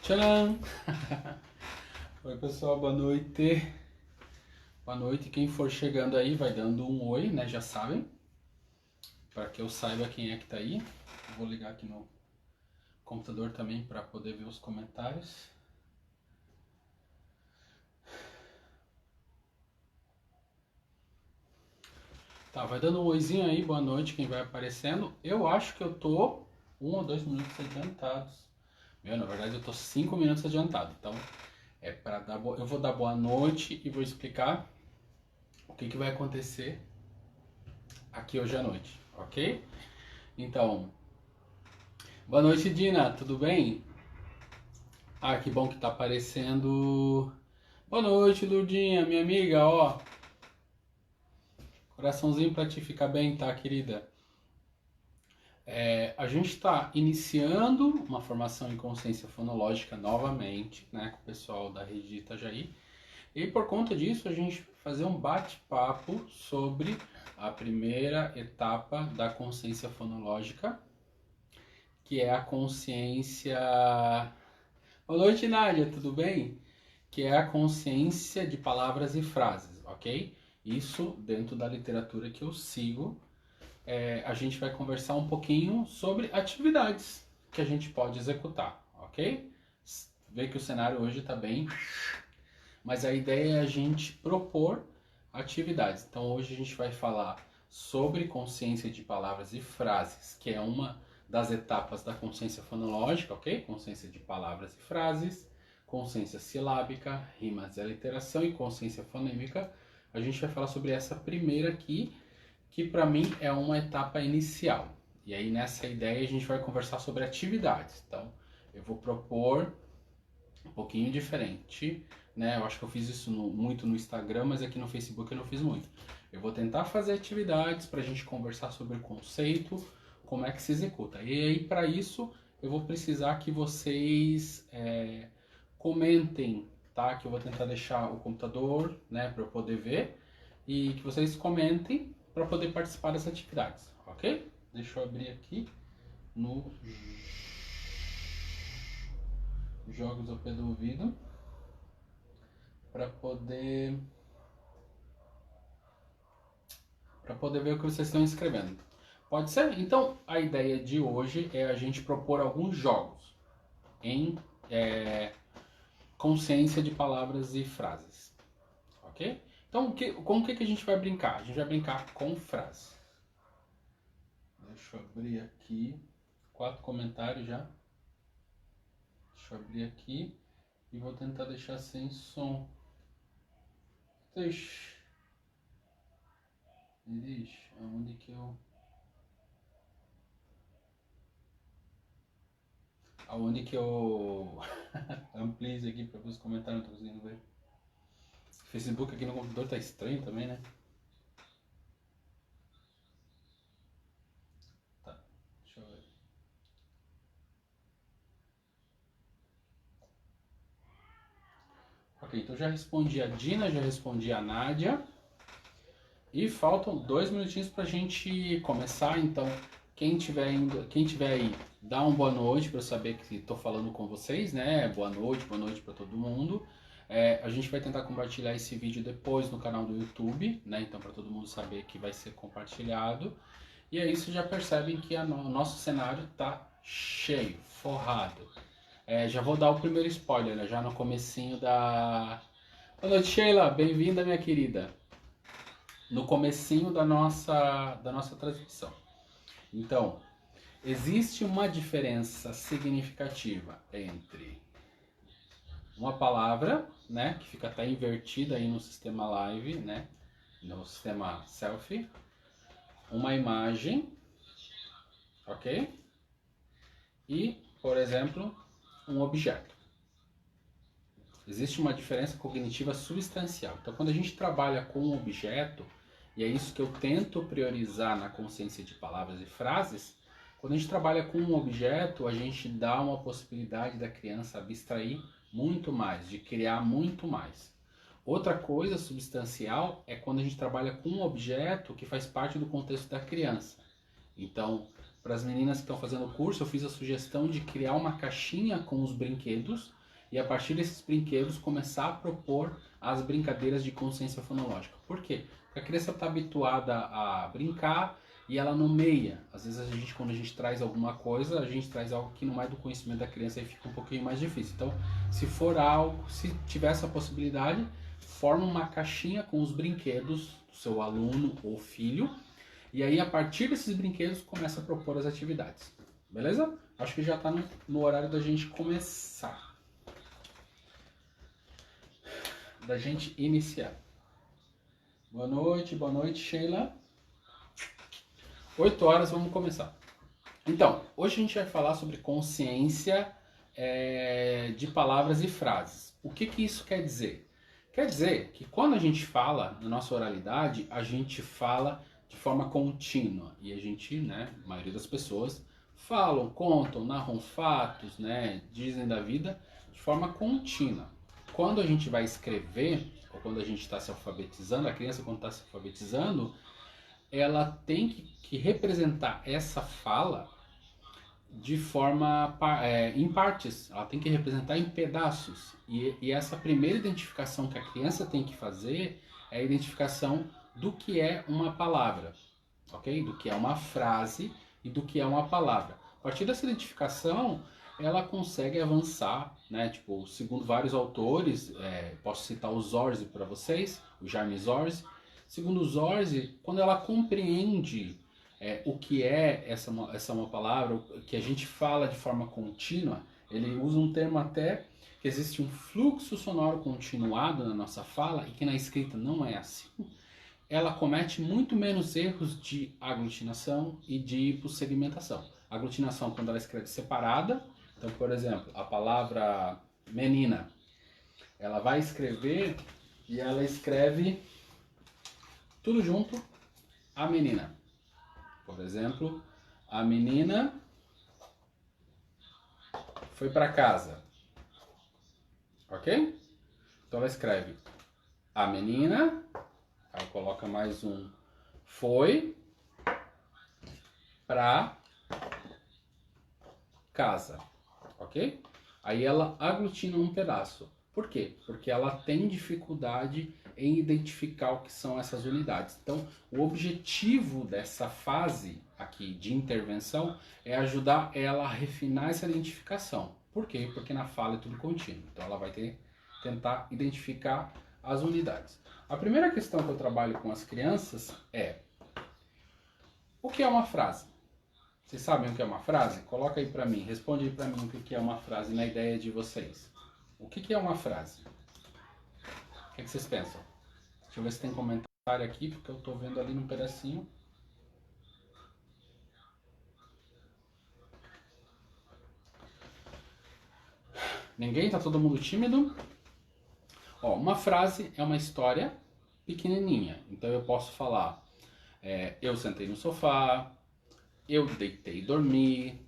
Tcharam! Oi pessoal, boa noite. Boa noite, quem for chegando aí vai dando um oi, né? Já sabem. Para que eu saiba quem é que tá aí. Vou ligar aqui no computador também para poder ver os comentários. Tá, vai dando um oizinho aí, boa noite, quem vai aparecendo. Eu acho que eu tô 1 ou 2 minutos adiantados. Na verdade eu tô 5 minutos adiantado. Então é para dar eu vou dar boa noite e vou explicar o que vai acontecer aqui hoje à noite, ok? Então, boa noite, Dina, tudo bem? Ah, que bom que tá aparecendo. Boa noite, Lurdinha, minha amiga, ó. Coraçãozinho pra te ficar bem, tá, querida? A gente está iniciando uma formação em consciência fonológica novamente, né, com o pessoal da rede de Itajaí. E por conta disso, a gente vai fazer um bate-papo sobre a primeira etapa da consciência fonológica, que é a consciência... Boa noite, Nádia, tudo bem? Que é a consciência de palavras e frases, ok? Isso dentro da literatura que eu sigo. A gente vai conversar um pouquinho sobre atividades que a gente pode executar, ok? Vê que o cenário hoje está bem, mas a ideia é a gente propor atividades. Então hoje a gente vai falar sobre consciência de palavras e frases, que é uma das etapas da consciência fonológica, ok? Consciência de palavras e frases, consciência silábica, rimas e aliteração e consciência fonêmica. A gente vai falar sobre essa primeira aqui, que para mim é uma etapa inicial. E aí nessa ideia a gente vai conversar sobre atividades. Então eu vou propor um pouquinho diferente, né? Eu acho que eu fiz isso muito no Instagram, mas aqui no Facebook eu não fiz muito. Eu vou tentar fazer atividades para a gente conversar sobre o conceito, como é que se executa. E aí para isso eu vou precisar que vocês comentem, tá? Que eu vou tentar deixar o computador, né, para eu poder ver e que vocês comentem para poder participar das atividades, ok? Deixa eu abrir aqui no Jogos ao pé do ouvido para poder ver o que vocês estão escrevendo. Pode ser? Então, a ideia de hoje é a gente propor alguns jogos em consciência de palavras e frases, ok? Então, com o que a gente vai brincar? A gente vai brincar com frases. Deixa eu abrir aqui 4 comentários já. Deixa eu abrir aqui e vou tentar deixar sem som. Deixa, aonde que eu... Aonde que eu amplio isso aqui para ver os comentários, não tô conseguindo ver. O Facebook aqui no computador tá estranho também, né? Tá, deixa eu ver. Ok, então já respondi a Dina, já respondi a Nádia. E faltam 2 minutinhos pra gente começar, então quem tiver aí, dá uma boa noite para eu saber que tô falando com vocês, né? Boa noite para todo mundo. A gente vai tentar compartilhar esse vídeo depois no canal do YouTube, né? Então para todo mundo saber que vai ser compartilhado. E aí vocês já percebem que o nosso cenário tá cheio, forrado. Já vou dar o primeiro spoiler, né? Já no comecinho da... Boa noite, Sheila, bem-vinda, minha querida. No comecinho da nossa transmissão. Então, existe uma diferença significativa entre uma palavra, né, que fica até invertida aí no sistema live, né, no sistema selfie, uma imagem, ok? E, por exemplo, um objeto. Existe uma diferença cognitiva substancial. Então, quando a gente trabalha com um objeto, e é isso que eu tento priorizar na consciência de palavras e frases, quando a gente trabalha com um objeto, a gente dá uma possibilidade da criança abstrair muito mais, de criar muito mais. Outra coisa substancial é quando a gente trabalha com um objeto que faz parte do contexto da criança. Então, Para as meninas que estão fazendo o curso, eu fiz a sugestão de criar uma caixinha com os brinquedos e a partir desses brinquedos começar a propor as brincadeiras de consciência fonológica. Por quê? Porque a criança está habituada a brincar e ela nomeia. Às vezes quando a gente traz alguma coisa, a gente traz algo que não é do conhecimento da criança e fica um pouquinho mais difícil. Então, se for algo, se tiver essa possibilidade, forma uma caixinha com os brinquedos do seu aluno ou filho e aí a partir desses brinquedos começa a propor as atividades. Beleza? Acho que já está no horário da gente começar. Da gente iniciar. Boa noite, Sheila. 8 horas, vamos começar. Então, hoje a gente vai falar sobre consciência de palavras e frases. O que isso quer dizer? Quer dizer que quando a gente fala na nossa oralidade, a gente fala de forma contínua. E a gente, né, a maioria das pessoas falam, contam, narram fatos, né, dizem da vida de forma contínua. Quando a gente vai escrever, ou quando a gente está se alfabetizando, a criança quando está se alfabetizando, ela tem que representar essa fala de forma em partes, ela tem que representar em pedaços. E essa primeira identificação que a criança tem que fazer é a identificação do que é uma palavra, ok? Do que é uma frase e do que é uma palavra. A partir dessa identificação, ela consegue avançar, né? Tipo, segundo vários autores, posso citar o Zorzi para vocês, o Jaime Zorzi. Segundo o Zorzi, quando ela compreende o que é essa uma palavra, que a gente fala de forma contínua, ele usa um termo até que existe um fluxo sonoro continuado na nossa fala e que na escrita não é assim, ela comete muito menos erros de aglutinação e de hipossegmentação. Aglutinação quando ela escreve separada, então, por exemplo, a palavra menina, ela vai escrever e ela escreve tudo junto, a menina. Por exemplo, a menina foi para casa. Ok? Então ela escreve a menina, aí coloca mais um foi para casa. Ok? Aí ela aglutina um pedaço. Por quê? Porque ela tem dificuldade em identificar o que são essas unidades. Então, o objetivo dessa fase aqui de intervenção é ajudar ela a refinar essa identificação. Por quê? Porque na fala é tudo contínuo. Então, ela vai tentar identificar as unidades. A primeira questão que eu trabalho com as crianças é: o que é uma frase? Vocês sabem o que é uma frase? Coloca aí pra mim, responde aí pra mim o que é uma frase na ideia de vocês. O que é uma frase? O que vocês pensam? Deixa eu ver se tem comentário aqui, porque eu tô vendo ali num pedacinho. Ninguém? Tá todo mundo tímido? Ó, uma frase é uma história pequenininha. Então eu posso falar, eu sentei no sofá, eu deitei e dormi,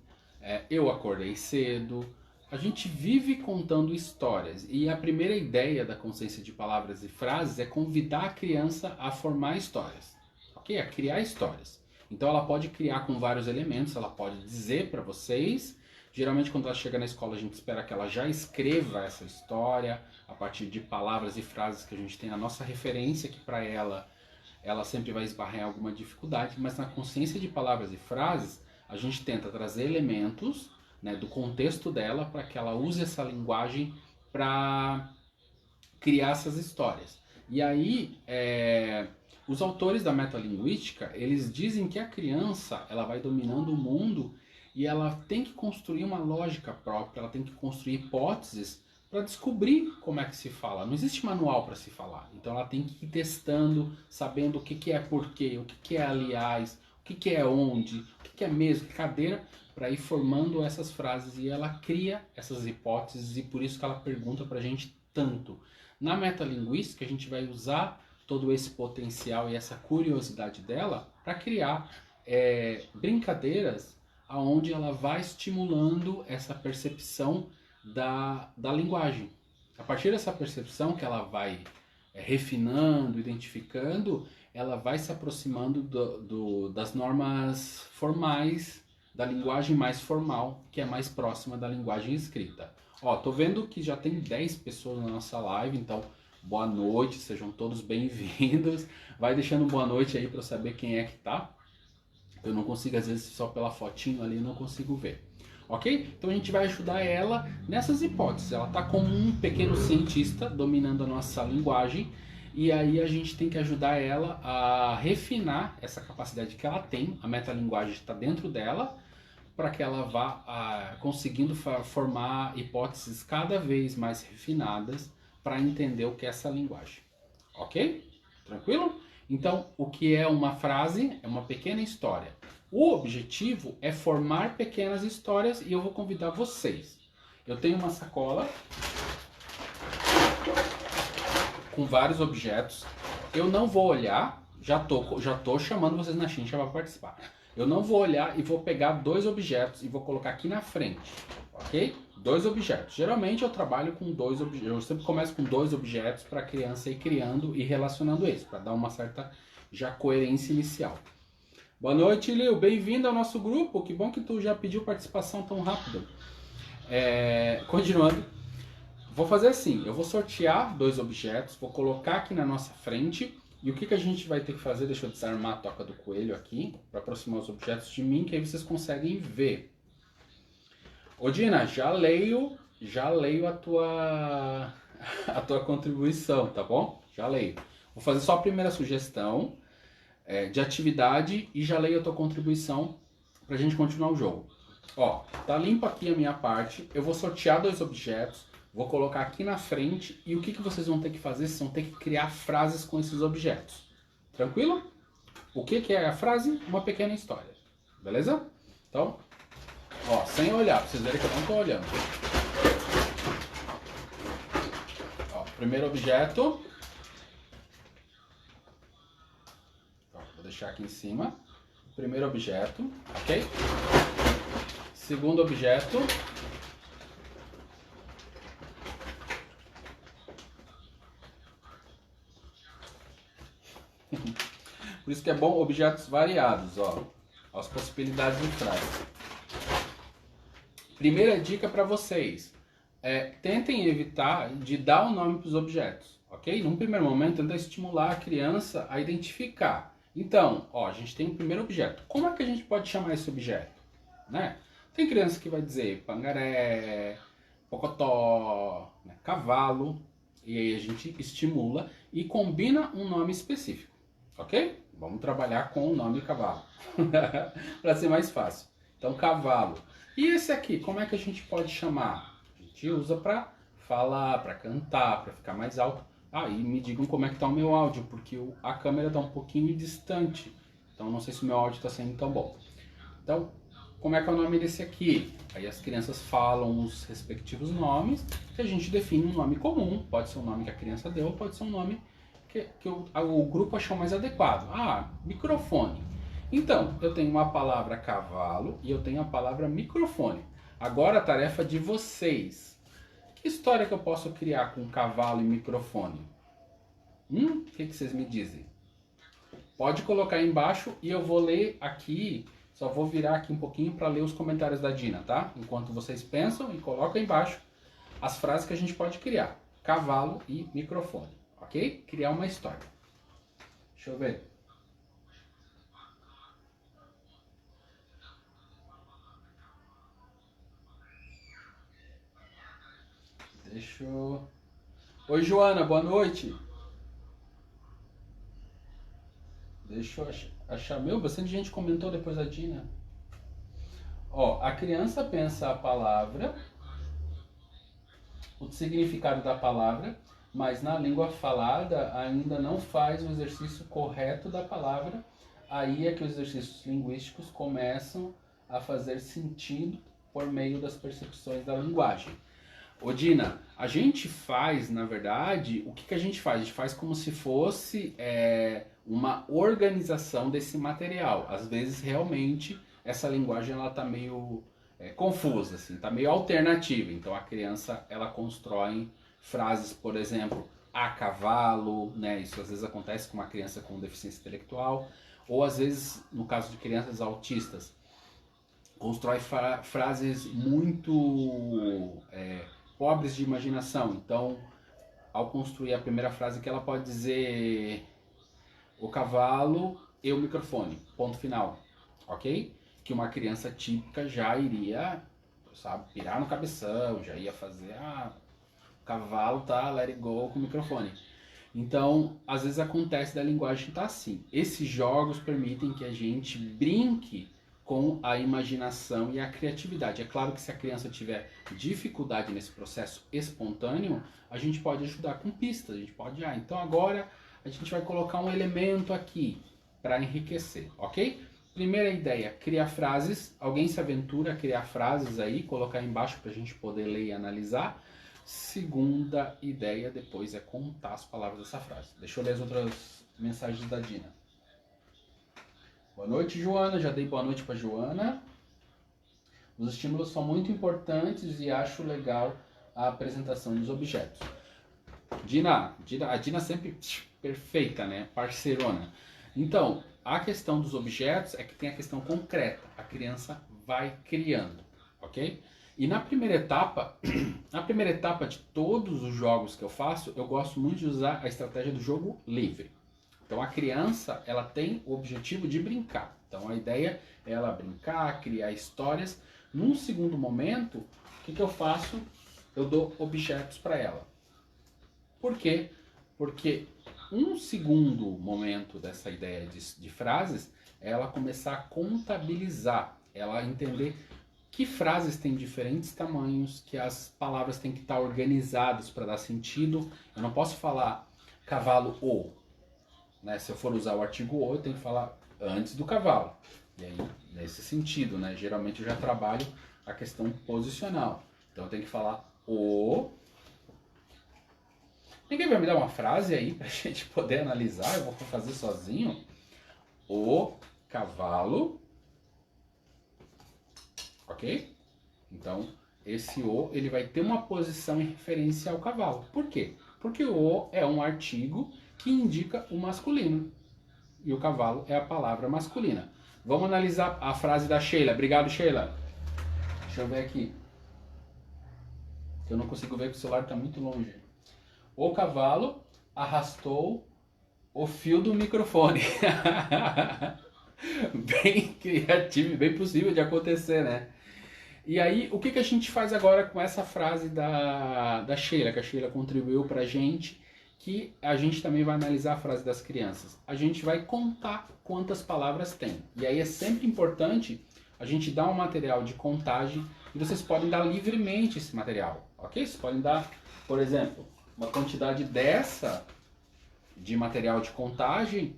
eu acordei cedo. A gente vive contando histórias e a primeira ideia da consciência de palavras e frases é convidar a criança a formar histórias, ok? A criar histórias. Então ela pode criar com vários elementos, ela pode dizer para vocês. Geralmente quando ela chega na escola a gente espera que ela já escreva essa história a partir de palavras e frases que a gente tem na nossa referência, que para ela sempre vai esbarrar em alguma dificuldade, mas na consciência de palavras e frases a gente tenta trazer elementos, né, do contexto dela para que ela use essa linguagem para criar essas histórias. E aí, os autores da metalinguística, eles dizem que a criança ela vai dominando o mundo e ela tem que construir uma lógica própria, ela tem que construir hipóteses para descobrir como é que se fala. Não existe manual para se falar. Então ela tem que ir testando, sabendo o que é porquê, o que é aliás, o que é onde, o que é mesmo, que cadeira, para ir formando essas frases. E ela cria essas hipóteses e por isso que ela pergunta para a gente tanto. Na metalinguística a gente vai usar todo esse potencial e essa curiosidade dela para criar brincadeiras aonde ela vai estimulando essa percepção da linguagem. A partir dessa percepção que ela vai refinando, identificando, ela vai se aproximando das normas formais da linguagem mais formal, que é mais próxima da linguagem escrita. Ó, tô vendo que já tem 10 pessoas na nossa live, então boa noite, sejam todos bem-vindos. Vai deixando boa noite aí para eu saber quem é que tá. Eu não consigo, às vezes, só pela fotinho ali, não consigo ver. Ok? Então a gente vai ajudar ela nessas hipóteses. Ela está como um pequeno cientista dominando a nossa linguagem, e aí a gente tem que ajudar ela a refinar essa capacidade que ela tem. A metalinguagem está dentro dela, para que ela vá conseguindo formar hipóteses cada vez mais refinadas para entender o que é essa linguagem. Ok? Tranquilo? Então, o que é uma frase? É uma pequena história. O objetivo é formar pequenas histórias e eu vou convidar vocês. Eu tenho uma sacola com vários objetos. Eu não vou olhar, já tô chamando vocês na chincha para participar. Eu não vou olhar e vou pegar 2 objetos e vou colocar aqui na frente, ok? 2 objetos. Geralmente eu trabalho com 2 objetos. Eu sempre começo com 2 objetos para a criança ir criando e relacionando eles, para dar uma certa já coerência inicial. Boa noite, Lil. Bem-vindo ao nosso grupo. Que bom que tu já pediu participação tão rápido. Continuando. Vou fazer assim. Eu vou sortear 2 objetos, vou colocar aqui na nossa frente. E o que a gente vai ter que fazer? Deixa eu desarmar a toca do coelho aqui, para aproximar os objetos de mim, que aí vocês conseguem ver. Ô Dina, já leio a tua contribuição, tá bom? Já leio. Vou fazer só a primeira sugestão de atividade e já leio a tua contribuição pra gente continuar o jogo. Ó, tá limpo aqui a minha parte, eu vou sortear 2 objetos, vou colocar aqui na frente e o que vocês vão ter que fazer? Vocês vão ter que criar frases com esses objetos. Tranquilo? O que é a frase? Uma pequena história. Beleza? Então, ó, sem olhar, pra vocês verem que eu não tô olhando. Ó, primeiro objeto. Ó, vou deixar aqui em cima. Primeiro objeto, ok? Segundo objeto. Por isso que é bom objetos variados, ó. As possibilidades de frase. Primeira dica para vocês. Tentem evitar de dar o nome para os objetos, ok? Num primeiro momento, tenta estimular a criança a identificar. Então, ó, a gente tem o primeiro objeto. Como é que a gente pode chamar esse objeto? Né? Tem criança que vai dizer pangaré, pocotó, né, cavalo. E aí a gente estimula e combina um nome específico, ok? Vamos trabalhar com o nome cavalo, para ser mais fácil. Então, cavalo. E esse aqui, como é que a gente pode chamar? A gente usa para falar, para cantar, para ficar mais alto. Ah, e me digam como é que tá o meu áudio, porque a câmera está um pouquinho distante. Então, não sei se o meu áudio está sendo tão bom. Então, como é que é o nome desse aqui? Aí as crianças falam os respectivos nomes e a gente define um nome comum. Pode ser um nome que a criança deu, pode ser um nome que o grupo achou mais adequado. Ah, microfone. Então, eu tenho uma palavra cavalo e eu tenho a palavra microfone. Agora a tarefa de vocês. Que história que eu posso criar com cavalo e microfone? O que vocês me dizem? Pode colocar aí embaixo e eu vou ler aqui. Só vou virar aqui um pouquinho para ler os comentários da Dina, tá? Enquanto vocês pensam e colocam aí embaixo as frases que a gente pode criar. Cavalo e microfone, ok? Criar uma história. Deixa eu ver. Oi, Joana, boa noite. Deixa eu achar. Meu, bastante gente comentou depois da Dina. Ó, a criança pensa a palavra, o significado da palavra, mas na língua falada ainda não faz o exercício correto da palavra. Aí é que os exercícios linguísticos começam a fazer sentido por meio das percepções da linguagem. Ô Dina, a gente faz, na verdade, o que a gente faz? A gente faz como se fosse uma organização desse material. Às vezes, realmente, essa linguagem ela tá meio confusa, assim, tá meio alternativa. Então, a criança, ela constrói frases, por exemplo, a cavalo, né? Isso às vezes acontece com uma criança com deficiência intelectual. Ou, às vezes, no caso de crianças autistas, constrói frases muito pobres de imaginação. Então, ao construir a primeira frase que ela pode dizer o cavalo e o microfone, ponto final, ok? Que uma criança típica já iria, sabe, pirar no cabeção, já ia fazer, o cavalo tá, let it go com o microfone. Então, às vezes acontece da linguagem tá assim. Esses jogos permitem que a gente brinque com a imaginação e a criatividade. É claro que se a criança tiver dificuldade nesse processo espontâneo, a gente pode ajudar com pistas. A gente pode, então agora a gente vai colocar um elemento aqui para enriquecer, ok? Primeira ideia, criar frases. Alguém se aventura a criar frases aí, colocar embaixo para a gente poder ler e analisar. Segunda ideia depois é contar as palavras dessa frase. Deixa eu ler as outras mensagens da Dina. Boa noite, Joana. Já dei boa noite para Joana. Os estímulos são muito importantes e acho legal a apresentação dos objetos. A Dina sempre perfeita, né? Parceirona. Então, a questão dos objetos é que tem a questão concreta. A criança vai criando, ok? E na primeira etapa de todos os jogos que eu faço, eu gosto muito de usar a estratégia do jogo livre. Então a criança, ela tem o objetivo de brincar. Então a ideia é ela brincar, criar histórias. Num segundo momento, o que eu faço? Eu dou objetos para ela. Por quê? Porque um segundo momento dessa ideia de frases é ela começar a contabilizar, ela entender que frases têm diferentes tamanhos, que as palavras têm que estar organizadas para dar sentido. Eu não posso falar cavalo o, né? Se eu for usar o artigo o, eu tenho que falar antes do cavalo. E aí, nesse sentido, né? Geralmente eu já trabalho a questão posicional. Então eu tenho que falar o. Ninguém vai me dar uma frase aí para a gente poder analisar? Eu vou fazer sozinho. O cavalo. Ok? Então, esse o, ele vai ter uma posição em referência ao cavalo. Por quê? Porque o é um artigo que indica o masculino. E o cavalo é a palavra masculina. Vamos analisar a frase da Sheila. Obrigado, Sheila. Deixa eu ver aqui. Eu não consigo ver porque o celular está muito longe. O cavalo arrastou o fio do microfone. Bem criativo, bem possível de acontecer, né? E aí, o que a gente faz agora com essa frase da Sheila, que a Sheila contribuiu pra gente, que a gente também vai analisar a frase das crianças. A gente vai contar quantas palavras tem. E aí é sempre importante a gente dar um material de contagem e vocês podem dar livremente esse material, ok? Vocês podem dar, por exemplo, uma quantidade dessa de material de contagem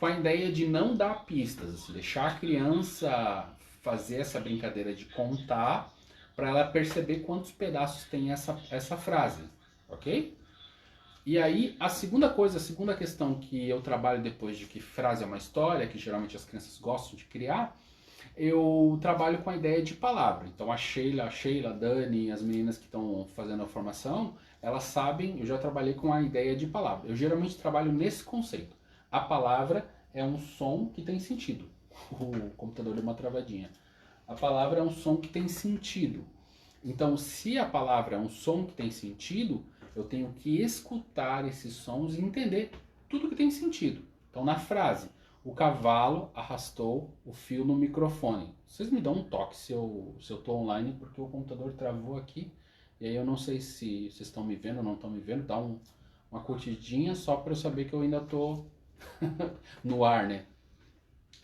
com a ideia de não dar pistas, assim, deixar a criança fazer essa brincadeira de contar para ela perceber quantos pedaços tem essa frase, ok? E aí, a segunda questão que eu trabalho depois de que frase é uma história, que geralmente as crianças gostam de criar, eu trabalho com a ideia de palavra. Então a Sheila, a Dani, as meninas que estão fazendo a formação, elas sabem, eu já trabalhei com a ideia de palavra. Eu geralmente trabalho nesse conceito. A palavra é um som que tem sentido. O computador deu uma travadinha. A palavra é um som que tem sentido. Então, se a palavra é um som que tem sentido, eu tenho que escutar esses sons e entender tudo que tem sentido. Então, na frase, o cavalo arrastou o fio no microfone. Vocês me dão um toque se eu tô online, porque o computador travou aqui. E aí eu não sei se vocês estão me vendo ou não estão me vendo. Dá uma curtidinha só para eu saber que eu ainda tô no ar, né?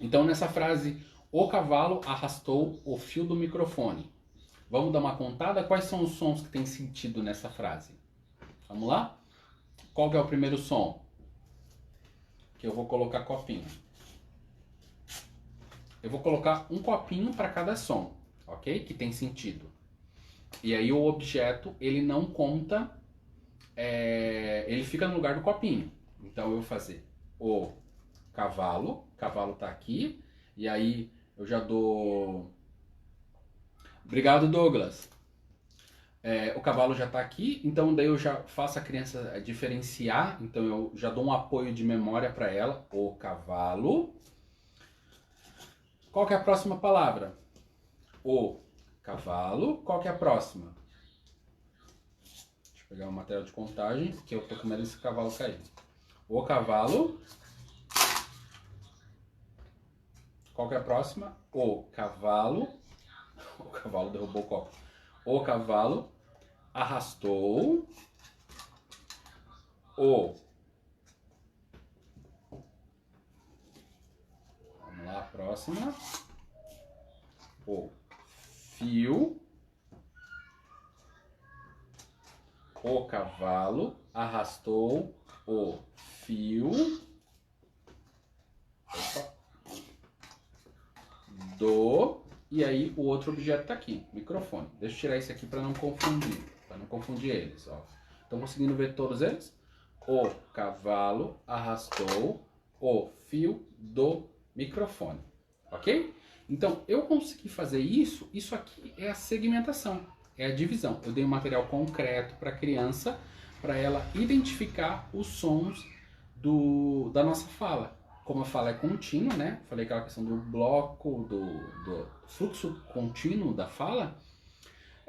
Então, nessa frase, o cavalo arrastou o fio do microfone. Vamos dar uma contada? Quais são os sons que tem sentido nessa frase? Vamos lá? Qual que é o primeiro som? Que eu vou colocar copinho. Eu vou colocar um copinho para cada som, ok? Que tem sentido. E aí o objeto, ele não conta, ele fica no lugar do copinho. Então eu vou fazer o cavalo tá aqui, e aí eu já dou... Obrigado, Douglas. O cavalo já está aqui, então daí eu já faço a criança diferenciar, então eu já dou um apoio de memória para ela, o cavalo. Qual que é a próxima palavra? O cavalo. Qual que é a próxima? Deixa eu pegar o material de contagem, que eu tô com medo desse cavalo cair. O cavalo. Qual que é a próxima? O cavalo. O cavalo derrubou o copo. O cavalo arrastou o. Vamos lá, a próxima. O fio. O cavalo arrastou o fio do. E aí o outro objeto está aqui, microfone. Deixa eu tirar isso aqui para não confundir eles. Ó. Estão conseguindo ver todos eles? O cavalo arrastou o fio do microfone, ok? Então eu consegui fazer isso. Isso aqui é a segmentação, é a divisão. Eu dei um material concreto para a criança, para ela identificar os sons da nossa fala. Como a fala é contínua, né? Falei aquela questão do bloco, do fluxo contínuo da fala.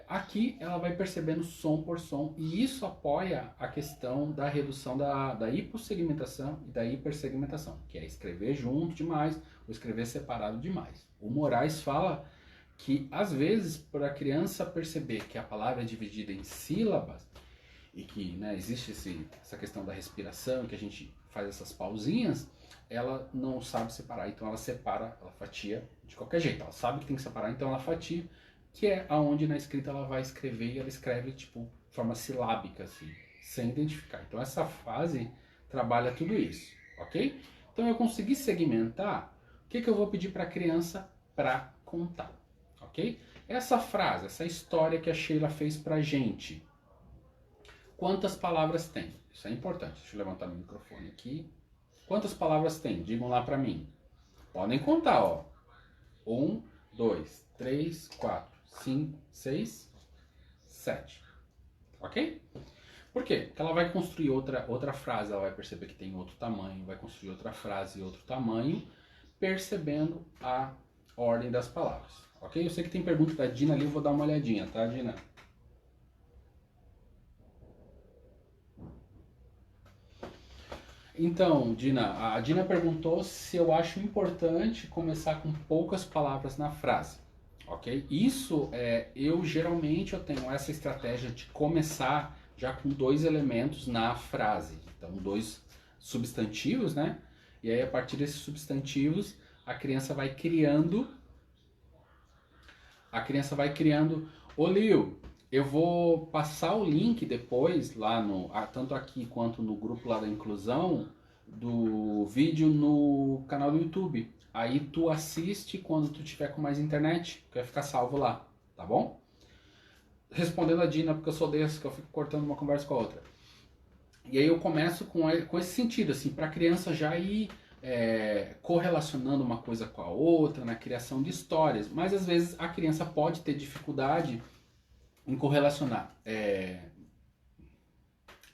Aqui ela vai percebendo som por som e isso apoia a questão da redução da hipossegmentação e da hipersegmentação, que é escrever junto demais ou escrever separado demais. O Moraes fala que às vezes para a criança perceber que a palavra é dividida em sílabas e que, né, existe essa questão da respiração, que a gente faz essas pausinhas, ela não sabe separar, então ela separa, ela fatia de qualquer jeito. Ela sabe que tem que separar, então ela fatia, que é aonde na escrita ela vai escrever e ela escreve tipo de forma silábica, assim, sem identificar. Então essa fase trabalha tudo isso, ok? Então eu consegui segmentar. O que eu vou pedir para a criança para contar, ok? Essa frase, essa história que a Sheila fez pra gente. Quantas palavras tem? Isso é importante. Deixa eu levantar meu microfone aqui. Quantas palavras tem? Digam lá pra mim. Podem contar, ó. 1, 2, 3, 4, 5, 6, 7. Ok? Por quê? Porque ela vai construir outra frase, ela vai perceber que tem outro tamanho, vai construir outra frase e outro tamanho, percebendo a ordem das palavras. Ok? Eu sei que tem pergunta da Dina ali, eu vou dar uma olhadinha, tá, Dina? Então, Dina, a Dina perguntou se eu acho importante começar com poucas palavras na frase, ok? Isso, eu geralmente tenho essa estratégia de começar já com 2 elementos na frase. Então, 2 substantivos, né? E aí, a partir desses substantivos, a criança vai criando... Ô, Lil, eu vou passar o link depois, lá tanto aqui quanto no grupo lá da inclusão, do vídeo no canal do YouTube. Aí tu assiste quando tu tiver com mais internet, que vai ficar salvo lá, tá bom? Respondendo a Dina, porque eu sou desse, que eu fico cortando uma conversa com a outra. E aí eu começo com esse sentido, assim, para a criança já ir correlacionando uma coisa com a outra, na criação de histórias. Mas às vezes a criança pode ter dificuldade em correlacionar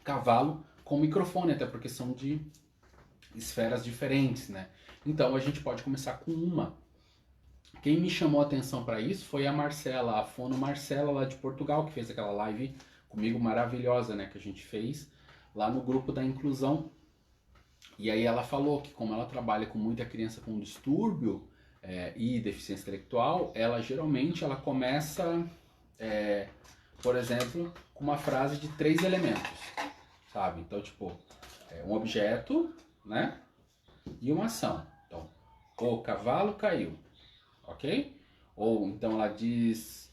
cavalo com microfone, até porque são de esferas diferentes, né? Então a gente pode começar com uma. Quem me chamou a atenção para isso foi a Marcela, a Fono Marcela lá de Portugal, que fez aquela live comigo maravilhosa, né, que a gente fez lá no grupo da inclusão. E aí ela falou que como ela trabalha com muita criança com distúrbio e deficiência intelectual, ela geralmente começa, por exemplo, com uma frase de 3 elementos, sabe? Então, tipo, um objeto, né? E uma ação. Então, o cavalo caiu, ok? Ou então ela diz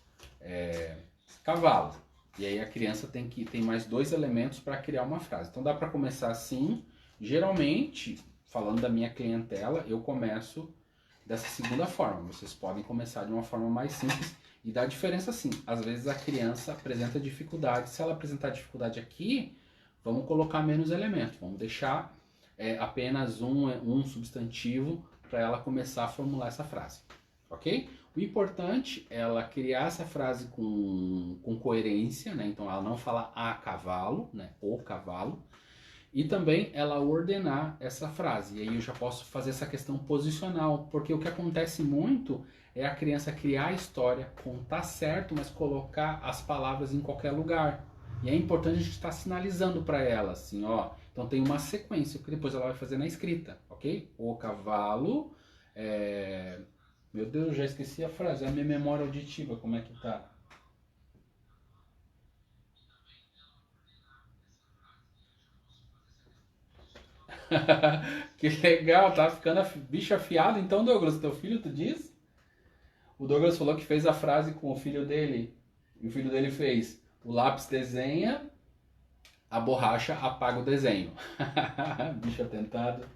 cavalo. E aí a criança tem mais 2 elementos para criar uma frase. Então dá para começar assim. Geralmente, falando da minha clientela, eu começo dessa segunda forma. Vocês podem começar de uma forma mais simples e dá diferença sim. Às vezes a criança apresenta dificuldade. Se ela apresentar dificuldade aqui, vamos colocar menos elementos. Vamos deixar apenas um substantivo para ela começar a formular essa frase. Ok? O importante é ela criar essa frase com coerência, né? Então ela não fala a cavalo, né? O cavalo. E também ela ordenar essa frase. E aí eu já posso fazer essa questão posicional, porque o que acontece muito é a criança criar a história, contar certo, mas colocar as palavras em qualquer lugar. E é importante a gente estar sinalizando para ela, assim, ó. Então tem uma sequência que depois ela vai fazer na escrita, ok? O cavalo, meu Deus, já esqueci a frase, é a minha memória auditiva, como é que tá? Que legal, tá ficando bicho afiado. Então, Douglas, teu filho, tu diz? O Douglas falou que fez a frase com o filho dele. E o filho dele fez: o lápis desenha, a borracha apaga o desenho. Bicho atentado.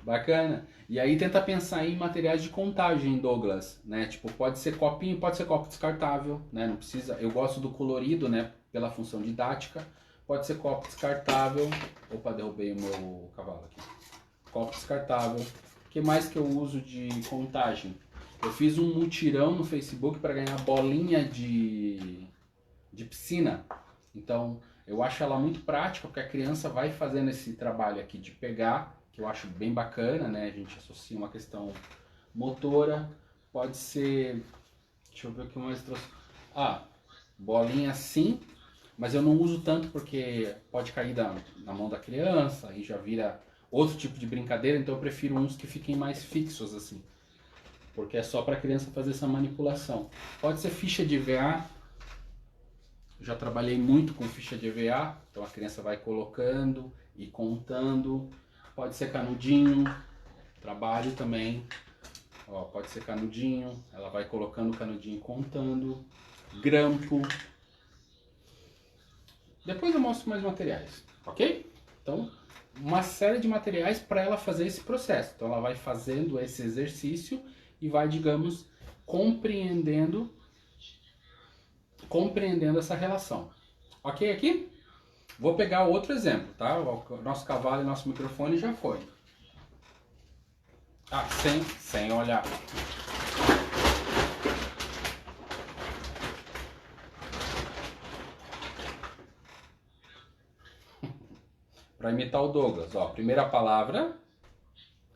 Bacana. E aí tenta pensar em materiais de contagem, Douglas, né? Tipo, pode ser copinho, pode ser copo descartável, né? Não precisa. Eu gosto do colorido, né? Pela função didática. Pode ser copo descartável. Opa, derrubei o meu cavalo aqui. Copo descartável. O que mais que eu uso de contagem? Eu fiz um mutirão no Facebook para ganhar bolinha de piscina. Então, eu acho ela muito prática, porque a criança vai fazendo esse trabalho aqui de pegar, que eu acho bem bacana, né? A gente associa uma questão motora. Pode ser... Deixa eu ver o que mais trouxe. Bolinha sim, mas eu não uso tanto porque pode cair na mão da criança e já vira outro tipo de brincadeira, então eu prefiro uns que fiquem mais fixos assim, porque é só para a criança fazer essa manipulação. Pode ser ficha de EVA, já trabalhei muito com ficha de EVA, então a criança vai colocando e contando. Pode ser canudinho, trabalho também. Ó, pode ser canudinho, ela vai colocando o canudinho e contando. Grampo. Depois eu mostro mais materiais, ok? Então, uma série de materiais para ela fazer esse processo. Então, ela vai fazendo esse exercício e vai, digamos, compreendendo essa relação. Ok aqui? Vou pegar outro exemplo, tá? O nosso cavalo e nosso microfone já foi. Sem olhar. Para imitar o Douglas, ó, primeira palavra,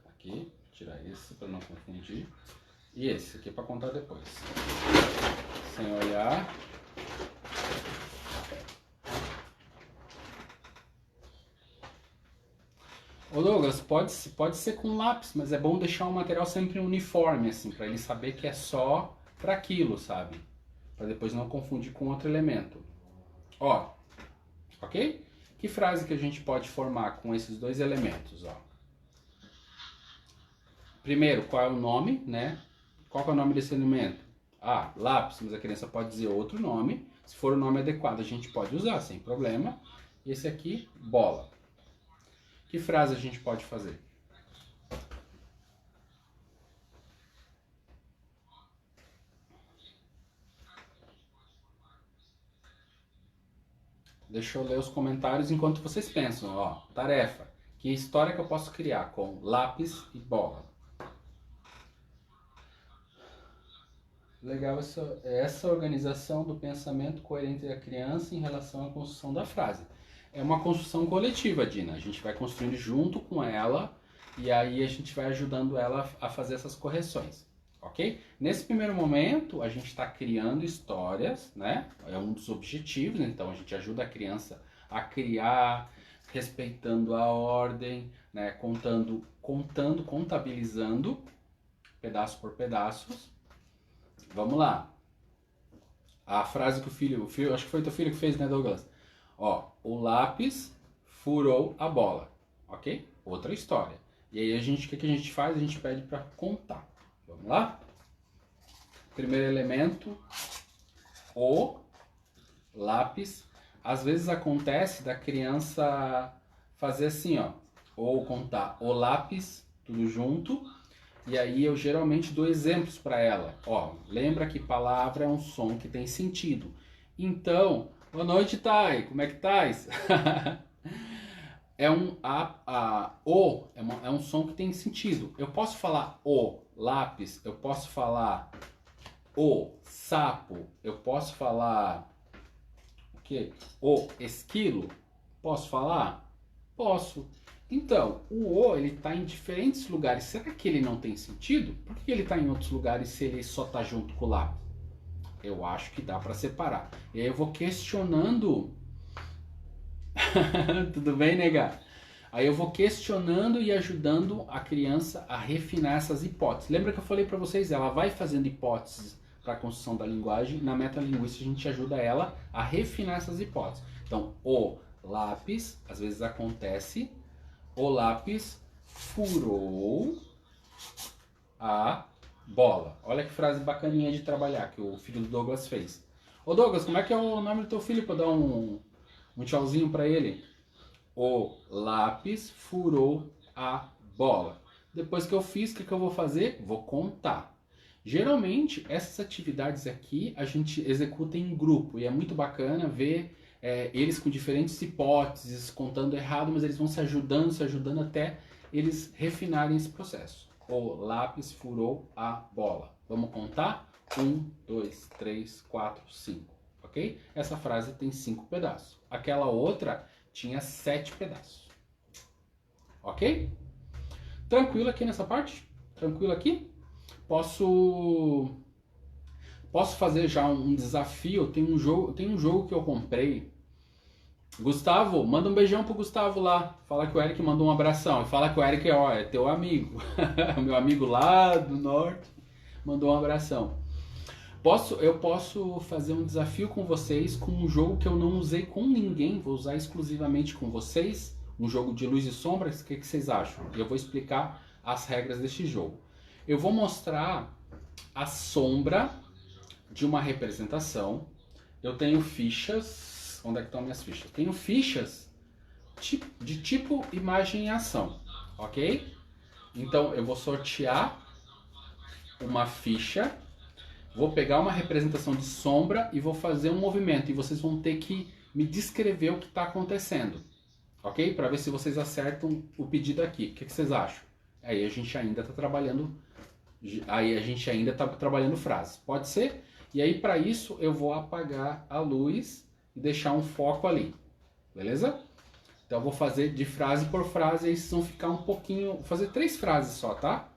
aqui, tirar esse para não confundir, e esse aqui para contar depois. Sem olhar. Ô Douglas, pode ser com lápis, mas é bom deixar o material sempre uniforme, assim, para ele saber que é só para aquilo, sabe? Para depois não confundir com outro elemento. Ó, ok? Que frase que a gente pode formar com esses dois elementos, ó? Primeiro, qual é o nome, né? Qual é o nome desse elemento? Lápis, mas a criança pode dizer outro nome. Se for o nome adequado, a gente pode usar, sem problema. E esse aqui, bola. Que frase a gente pode fazer? Deixa eu ler os comentários enquanto vocês pensam. Ó, tarefa. Que história que eu posso criar com lápis e bola? Legal essa organização do pensamento coerente da criança em relação à construção da frase. É uma construção coletiva, Dina. A gente vai construindo junto com ela e aí a gente vai ajudando ela a fazer essas correções, ok? Nesse primeiro momento, a gente está criando histórias, né? É um dos objetivos, então a gente ajuda a criança a criar, respeitando a ordem, né? Contabilizando, pedaço por pedaços. Vamos lá. A frase que o filho, acho que foi teu filho que fez, né, Douglas? Ó, o lápis furou a bola, ok? Outra história. E aí o que a gente faz? A gente pede para contar. Vamos lá? Primeiro elemento, o lápis. Às vezes acontece da criança fazer assim, ó, ou contar o lápis, tudo junto. E aí eu geralmente dou exemplos para ela. Ó, lembra que palavra é um som que tem sentido. Então, boa noite, Thay. Como é que tais? É um som que tem sentido. Eu posso falar o lápis, eu posso falar o sapo, eu posso falar o quê? O esquilo? Posso falar? Posso. Então, o O, ele está em diferentes lugares. Será que ele não tem sentido? Por que ele está em outros lugares se ele só está junto com o lápis? Eu acho que dá para separar. E aí eu vou questionando. Tudo bem, nega? Aí eu vou questionando e ajudando a criança a refinar essas hipóteses. Lembra que eu falei para vocês? Ela vai fazendo hipóteses para a construção da linguagem. Na metalinguística a gente ajuda ela a refinar essas hipóteses. Então, o lápis, às vezes acontece, o lápis furou a bola. Olha que frase bacaninha de trabalhar que o filho do Douglas fez. Ô Douglas, como é que é o nome do teu filho para dar um tchauzinho para ele? O lápis furou a bola. Depois que eu fiz, o que eu vou fazer? Vou contar. Geralmente, essas atividades aqui a gente executa em grupo e é muito bacana ver eles com diferentes hipóteses, contando errado, mas eles vão se ajudando até eles refinarem esse processo. O lápis furou a bola. Vamos contar? 1, 2, 3, 4, 5. Ok? Essa frase tem 5 pedaços. Aquela outra tinha 7 pedaços. Ok? Tranquilo aqui nessa parte? Tranquilo aqui? Posso fazer já um desafio. Tem um jogo que eu comprei. Gustavo, manda um beijão pro Gustavo lá. Fala que o Eric mandou um abração. E fala que o Eric é teu amigo. Meu amigo lá do norte mandou um abração. Eu posso fazer um desafio com vocês com um jogo que eu não usei com ninguém, vou usar exclusivamente com vocês, um jogo de luz e sombras. O que vocês acham? Eu vou explicar as regras deste jogo. Eu vou mostrar a sombra de uma representação. Eu tenho fichas. Onde é que estão minhas fichas? Tenho fichas de tipo imagem e ação, ok? Então eu vou sortear uma ficha. Vou pegar uma representação de sombra e vou fazer um movimento. E vocês vão ter que me descrever o que está acontecendo. Ok? Para ver se vocês acertam o pedido aqui. O que vocês acham? Aí a gente ainda está trabalhando. Frases. Pode ser? E aí para isso eu vou apagar a luz e deixar um foco ali. Beleza? Então eu vou fazer de frase por frase. E aí vocês vão ficar um pouquinho. Vou fazer 3 frases só, tá?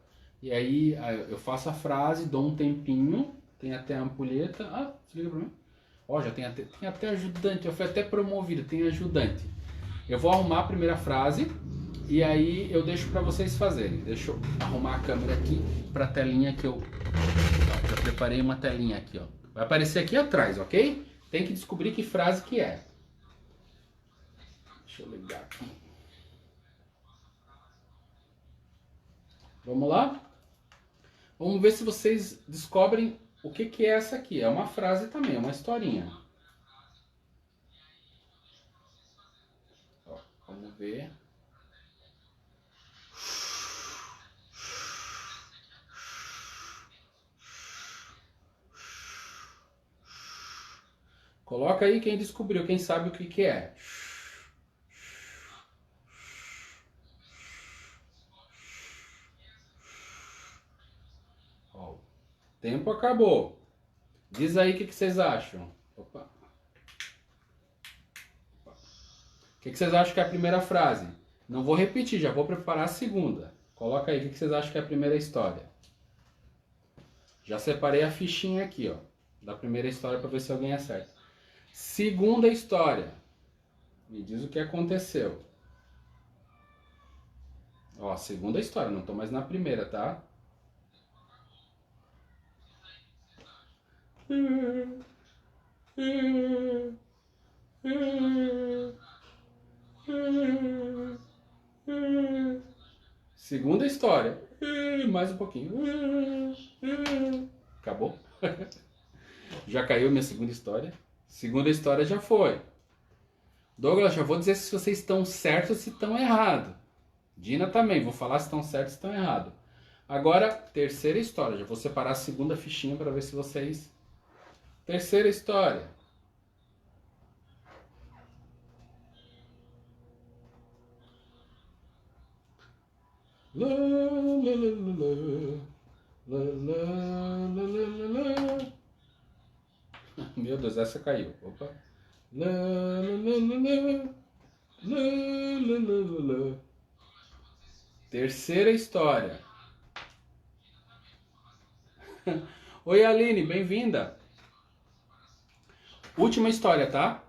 E aí eu faço a frase, dou um tempinho. Tem até a ampulheta. Ah, se liga pra mim. Ó, já tem até ajudante. Eu fui até promovido, tem ajudante. Eu vou arrumar a primeira frase e aí eu deixo pra vocês fazerem. Deixa eu arrumar a câmera aqui pra telinha que eu... Já preparei uma telinha aqui, ó. Vai aparecer aqui atrás, ok? Tem que descobrir que frase que é. Deixa eu ligar aqui. Vamos lá? Vamos ver se vocês descobrem o que é essa aqui. É uma frase também, é uma historinha. Ó, vamos ver. Coloca aí quem descobriu, quem sabe o que é. Ó, o tempo acabou. Diz aí o que vocês acham. Opa. O que vocês acham que é a primeira frase? Não vou repetir, já vou preparar a segunda. Coloca aí o que vocês acham que é a primeira história. Já separei a fichinha aqui, ó, da primeira história para ver se alguém acerta. Segunda história. Me diz o que aconteceu. Ó, segunda história, não tô mais na primeira, tá? Segunda história. Mais um pouquinho. Acabou? Já caiu minha segunda história. Segunda história já foi. Douglas, já vou dizer se vocês estão certos ou se estão errados. Dina também, vou falar se estão certos ou se estão errados. Agora, terceira história. Já vou separar a segunda fichinha para ver se vocês... Terceira história. Lá, lá, lá, lá, lá, lá. Meu Deus, essa caiu. Opa. Lá, lá, lá, lá, lá, lá, lá, lá, lá. Terceira história. Oi, Aline, bem-vinda. Última história, tá?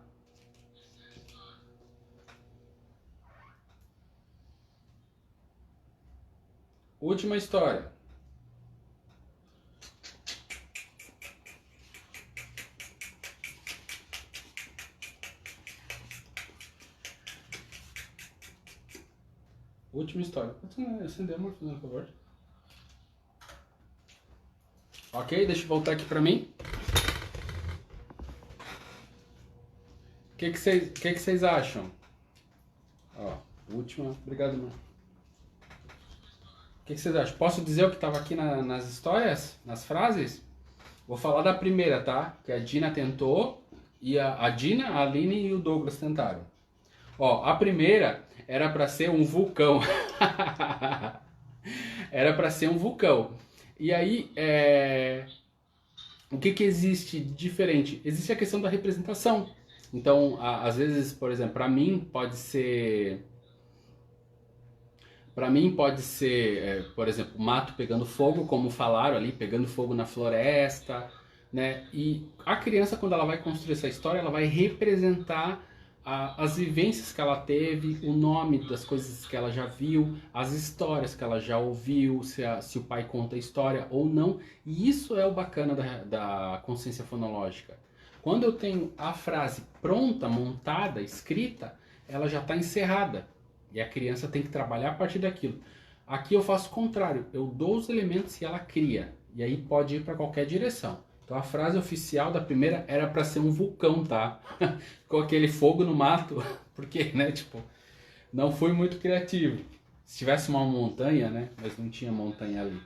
Última história. Última história. Pode acender, amor, por favor. Ok, deixa eu voltar aqui pra mim. O que vocês acham? Ó, última. Obrigado, amor. O que vocês acham? Posso dizer o que estava aqui nas histórias? Nas frases? Vou falar da primeira, tá? Que a Dina tentou. E a Dina, a Aline e o Douglas tentaram. Ó, a primeira era para ser um vulcão. Era para ser um vulcão. E aí, o que existe de diferente? Existe a questão da representação. Então, às vezes, por exemplo, para mim pode ser... por exemplo, mato pegando fogo, como falaram ali, pegando fogo na floresta, né? E a criança, quando ela vai construir essa história, ela vai representar as vivências que ela teve, o nome das coisas que ela já viu, as histórias que ela já ouviu, se o pai conta a história ou não. E isso é o bacana da consciência fonológica. Quando eu tenho a frase pronta, montada, escrita, ela já está encerrada. E a criança tem que trabalhar a partir daquilo. Aqui eu faço o contrário, eu dou os elementos e ela cria. E aí pode ir para qualquer direção. Então a frase oficial da primeira era para ser um vulcão, tá? Com aquele fogo no mato, porque, né, tipo, não foi muito criativo. Se tivesse uma montanha, né, mas não tinha montanha ali.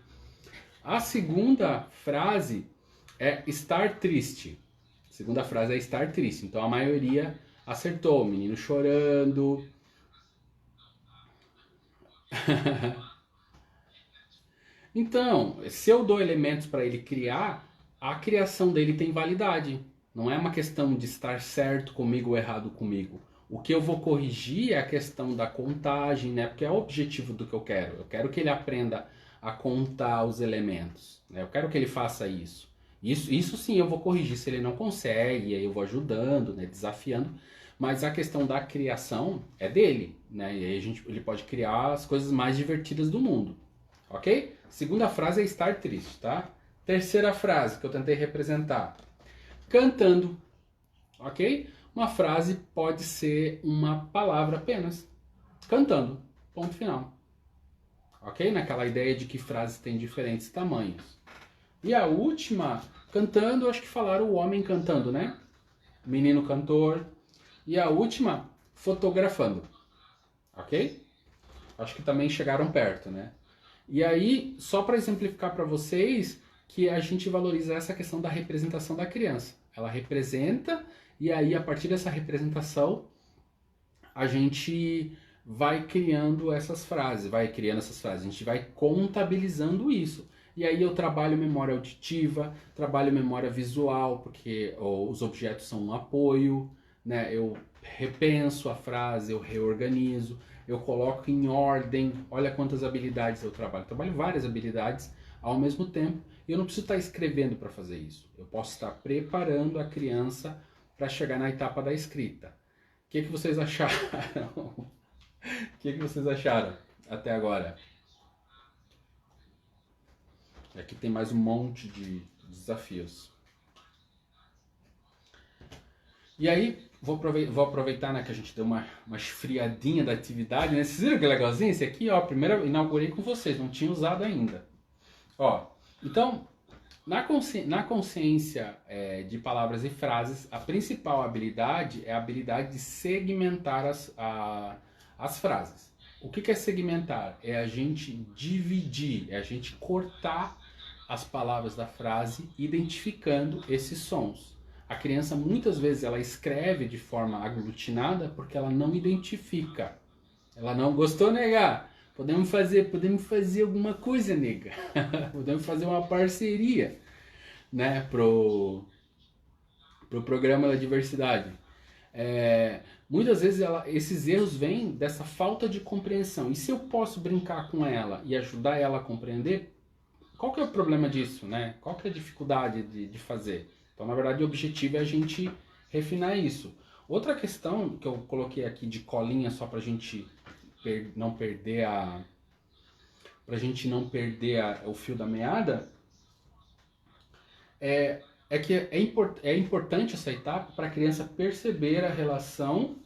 A segunda frase é estar triste. A segunda frase é estar triste. Então a maioria acertou. O menino chorando. Então, se eu dou elementos para ele criar, a criação dele tem validade. Não é uma questão de estar certo comigo ou errado comigo. O que eu vou corrigir é a questão da contagem, né? Porque é o objetivo do que eu quero. Eu quero que ele aprenda a contar os elementos, né? Eu quero que ele faça isso. Isso sim eu vou corrigir se ele não consegue, aí eu vou ajudando, né? Desafiando. Mas a questão da criação é dele, né? E aí ele pode criar as coisas mais divertidas do mundo, ok? Segunda frase é estar triste, tá? Terceira frase que eu tentei representar, cantando, ok? Uma frase pode ser uma palavra apenas, cantando, ponto final, ok? Naquela ideia de que frases têm diferentes tamanhos. E a última, cantando, acho que falaram o homem cantando, né? Menino cantor. E a última, fotografando, ok? Acho que também chegaram perto, né? E aí, só para exemplificar para vocês que a gente valoriza essa questão da representação da criança. Ela representa e aí a partir dessa representação a gente vai criando essas frases, a gente vai contabilizando isso. E aí eu trabalho memória auditiva, trabalho memória visual, porque os objetos são um apoio, né? Eu repenso a frase, eu reorganizo, eu coloco em ordem, olha quantas habilidades eu trabalho. Eu trabalho várias habilidades ao mesmo tempo e eu não preciso estar escrevendo para fazer isso. Eu posso estar preparando a criança para chegar na etapa da escrita. O que vocês acharam? O que vocês acharam até agora? Aqui tem mais um monte de desafios. E aí, vou aproveitar, né, que a gente deu uma esfriadinha da atividade, né? Vocês viram que legalzinho? Esse aqui, ó, primeiro inaugurei com vocês, não tinha usado ainda. Ó, então, na consciência de palavras e frases, a principal habilidade é a habilidade de segmentar as frases. O que é segmentar? É a gente dividir, é a gente cortar as palavras da frase, identificando esses sons. A criança muitas vezes ela escreve de forma aglutinada porque ela não identifica. Ela não gostou, nega? Podemos fazer alguma coisa, nega. Podemos fazer uma parceria, né, pro programa da diversidade. Muitas vezes esses erros vêm dessa falta de compreensão. E se eu posso brincar com ela e ajudar ela a compreender, qual que é o problema disso, né? Qual que é a dificuldade de fazer? Então, na verdade, o objetivo é a gente refinar isso. Outra questão que eu coloquei aqui de colinha só para a gente não perder o fio da meada, é que é importante essa etapa para a criança perceber a relação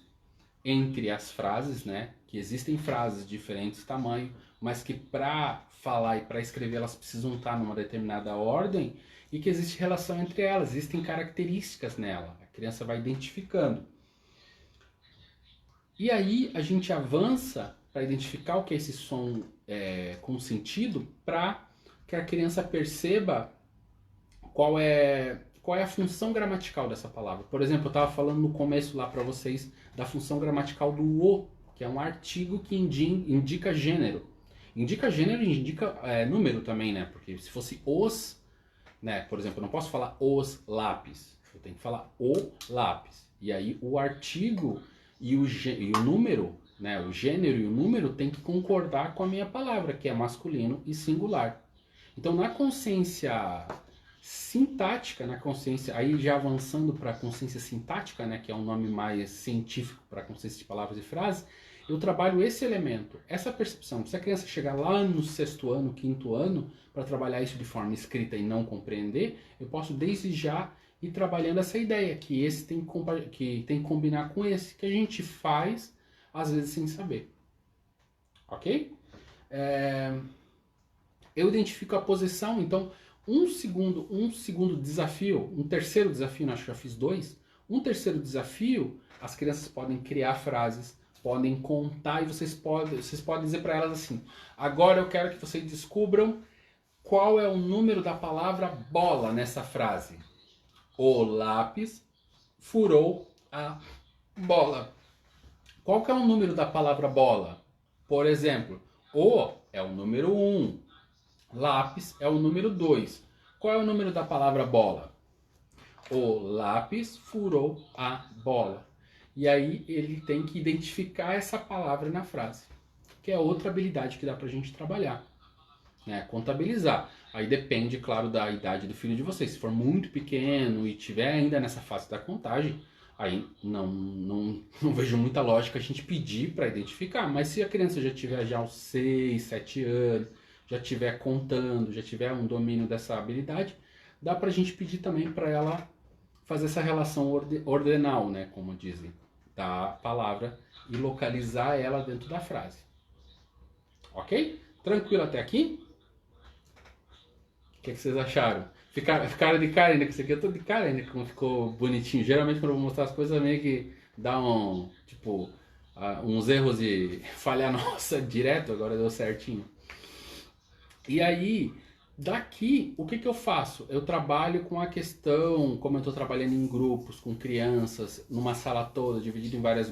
entre as frases, né? Que existem frases de diferentes tamanhos, mas que para falar e para escrever elas precisam estar numa determinada ordem e que existe relação entre elas, existem características nela. A criança vai identificando. E aí a gente avança para identificar o que é esse som com sentido, para que a criança perceba qual é a função gramatical dessa palavra. Por exemplo, eu estava falando no começo lá para vocês da função gramatical do o, que é um artigo que indica gênero. Indica gênero e indica número também, né? Porque se fosse os, né? Por exemplo, eu não posso falar os lápis. Eu tenho que falar o lápis. E aí o artigo e o número, né? O gênero e o número tem que concordar com a minha palavra, que é masculino e singular. Então, na consciência sintática, na consciência, aí já avançando para a consciência sintática, né, que é um nome mais científico para a consciência de palavras e frases, eu trabalho esse elemento, essa percepção. Se a criança chegar lá no 6º ano, 5º ano, para trabalhar isso de forma escrita e não compreender, eu posso desde já ir trabalhando essa ideia, que esse tem que combinar com esse, que a gente faz, às vezes, sem saber. Ok? Eu identifico a posição, então, um segundo desafio, um terceiro desafio, acho que já fiz 2, um terceiro desafio, as crianças podem criar frases, podem contar e vocês podem dizer para elas assim: agora eu quero que vocês descubram qual é o número da palavra bola nessa frase. O lápis furou a bola. Qual que é o número da palavra bola? Por exemplo, o é o número 1, lápis é o número 2. Qual é o número da palavra bola? O lápis furou a bola. E aí ele tem que identificar essa palavra na frase, que é outra habilidade que dá pra gente trabalhar, né? Contabilizar. Aí depende, claro, da idade do filho de vocês. Se for muito pequeno e tiver ainda nessa fase da contagem, aí não vejo muita lógica a gente pedir para identificar. Mas se a criança já tiver já uns 6, 7 anos, já estiver contando, já tiver um domínio dessa habilidade, dá pra gente pedir também para ela fazer essa relação ordenal, né, como dizem, da palavra e localizar ela dentro da frase. Ok? Tranquilo até aqui? O que vocês acharam? Ficaram de cara ainda com isso aqui? Eu tô de cara ainda como ficou bonitinho. Geralmente quando eu vou mostrar as coisas meio que dá uns erros de falhar nossa direto, agora deu certinho. E aí, daqui, o que eu faço? Eu trabalho com a questão, como eu estou trabalhando em grupos, com crianças, numa sala toda, dividida em vários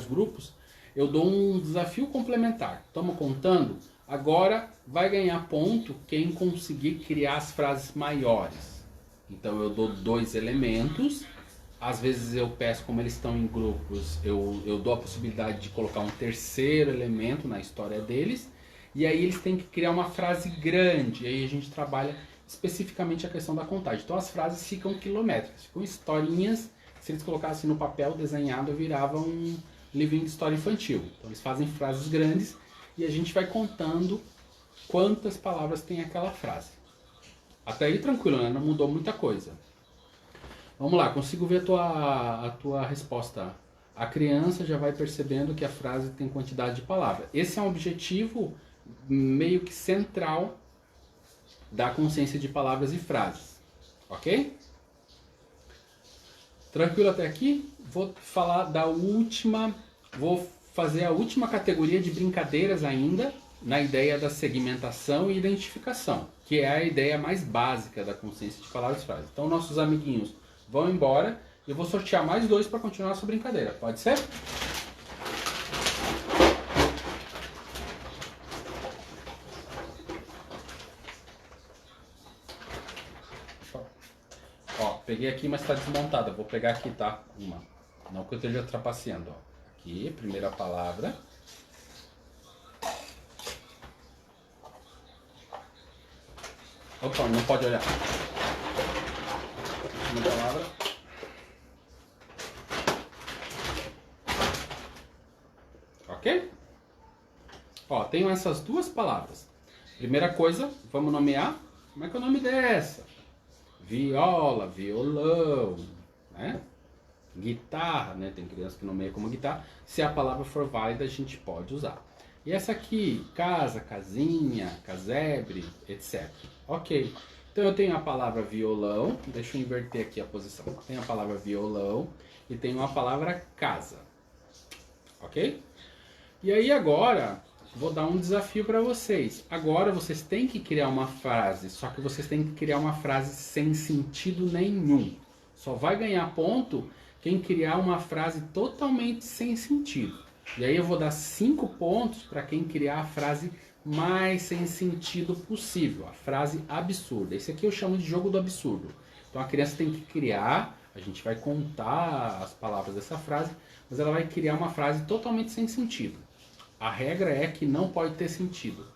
grupos, eu dou um desafio complementar. Estamos contando? Agora vai ganhar ponto quem conseguir criar as frases maiores. Então eu dou 2 elementos, às vezes eu peço, como eles estão em grupos, eu dou a possibilidade de colocar um terceiro elemento na história deles, e aí eles têm que criar uma frase grande, e aí a gente trabalha especificamente a questão da contagem. Então as frases ficam quilométricas, ficam historinhas, se eles colocassem no papel desenhado, virava um livrinho de história infantil. Então eles fazem frases grandes e a gente vai contando quantas palavras tem aquela frase. Até aí tranquilo, né? Não mudou muita coisa. Vamos lá, consigo ver a tua resposta. A criança já vai percebendo que a frase tem quantidade de palavras. Esse é um objetivo meio que central da consciência de palavras e frases. Ok? Tranquilo até aqui? Vou falar da última... Vou fazer a última categoria de brincadeiras ainda, na ideia da segmentação e identificação, que é a ideia mais básica da consciência de palavras e frases. Então nossos amiguinhos vão embora e eu vou sortear mais 2 para continuar essa brincadeira. Pode ser? Ó, peguei aqui, mas está desmontada. Vou pegar aqui, tá? Uma. Não que eu esteja trapaceando, ó. Aqui, primeira palavra. Opa, não pode olhar. Uma palavra. Ok? Ó, tenho essas duas palavras. Primeira coisa, vamos nomear. Como é que é o nome dessa? Viola, violão, né? Guitarra, né? Tem criança que nomeia como guitarra. Se a palavra for válida, a gente pode usar. E essa aqui, casa, casinha, casebre, etc. Ok. Então eu tenho a palavra violão. Deixa eu inverter aqui a posição. Tenho a palavra violão e tenho a palavra casa. Ok? E aí agora, vou dar um desafio para vocês. Agora vocês têm que criar uma frase, só que vocês têm que criar uma frase sem sentido nenhum. Só vai ganhar ponto quem criar uma frase totalmente sem sentido. E aí eu vou dar 5 pontos para quem criar a frase mais sem sentido possível, a frase absurda. Esse aqui eu chamo de jogo do absurdo. Então a criança tem que criar, a gente vai contar as palavras dessa frase, mas ela vai criar uma frase totalmente sem sentido. A regra é que não pode ter sentido.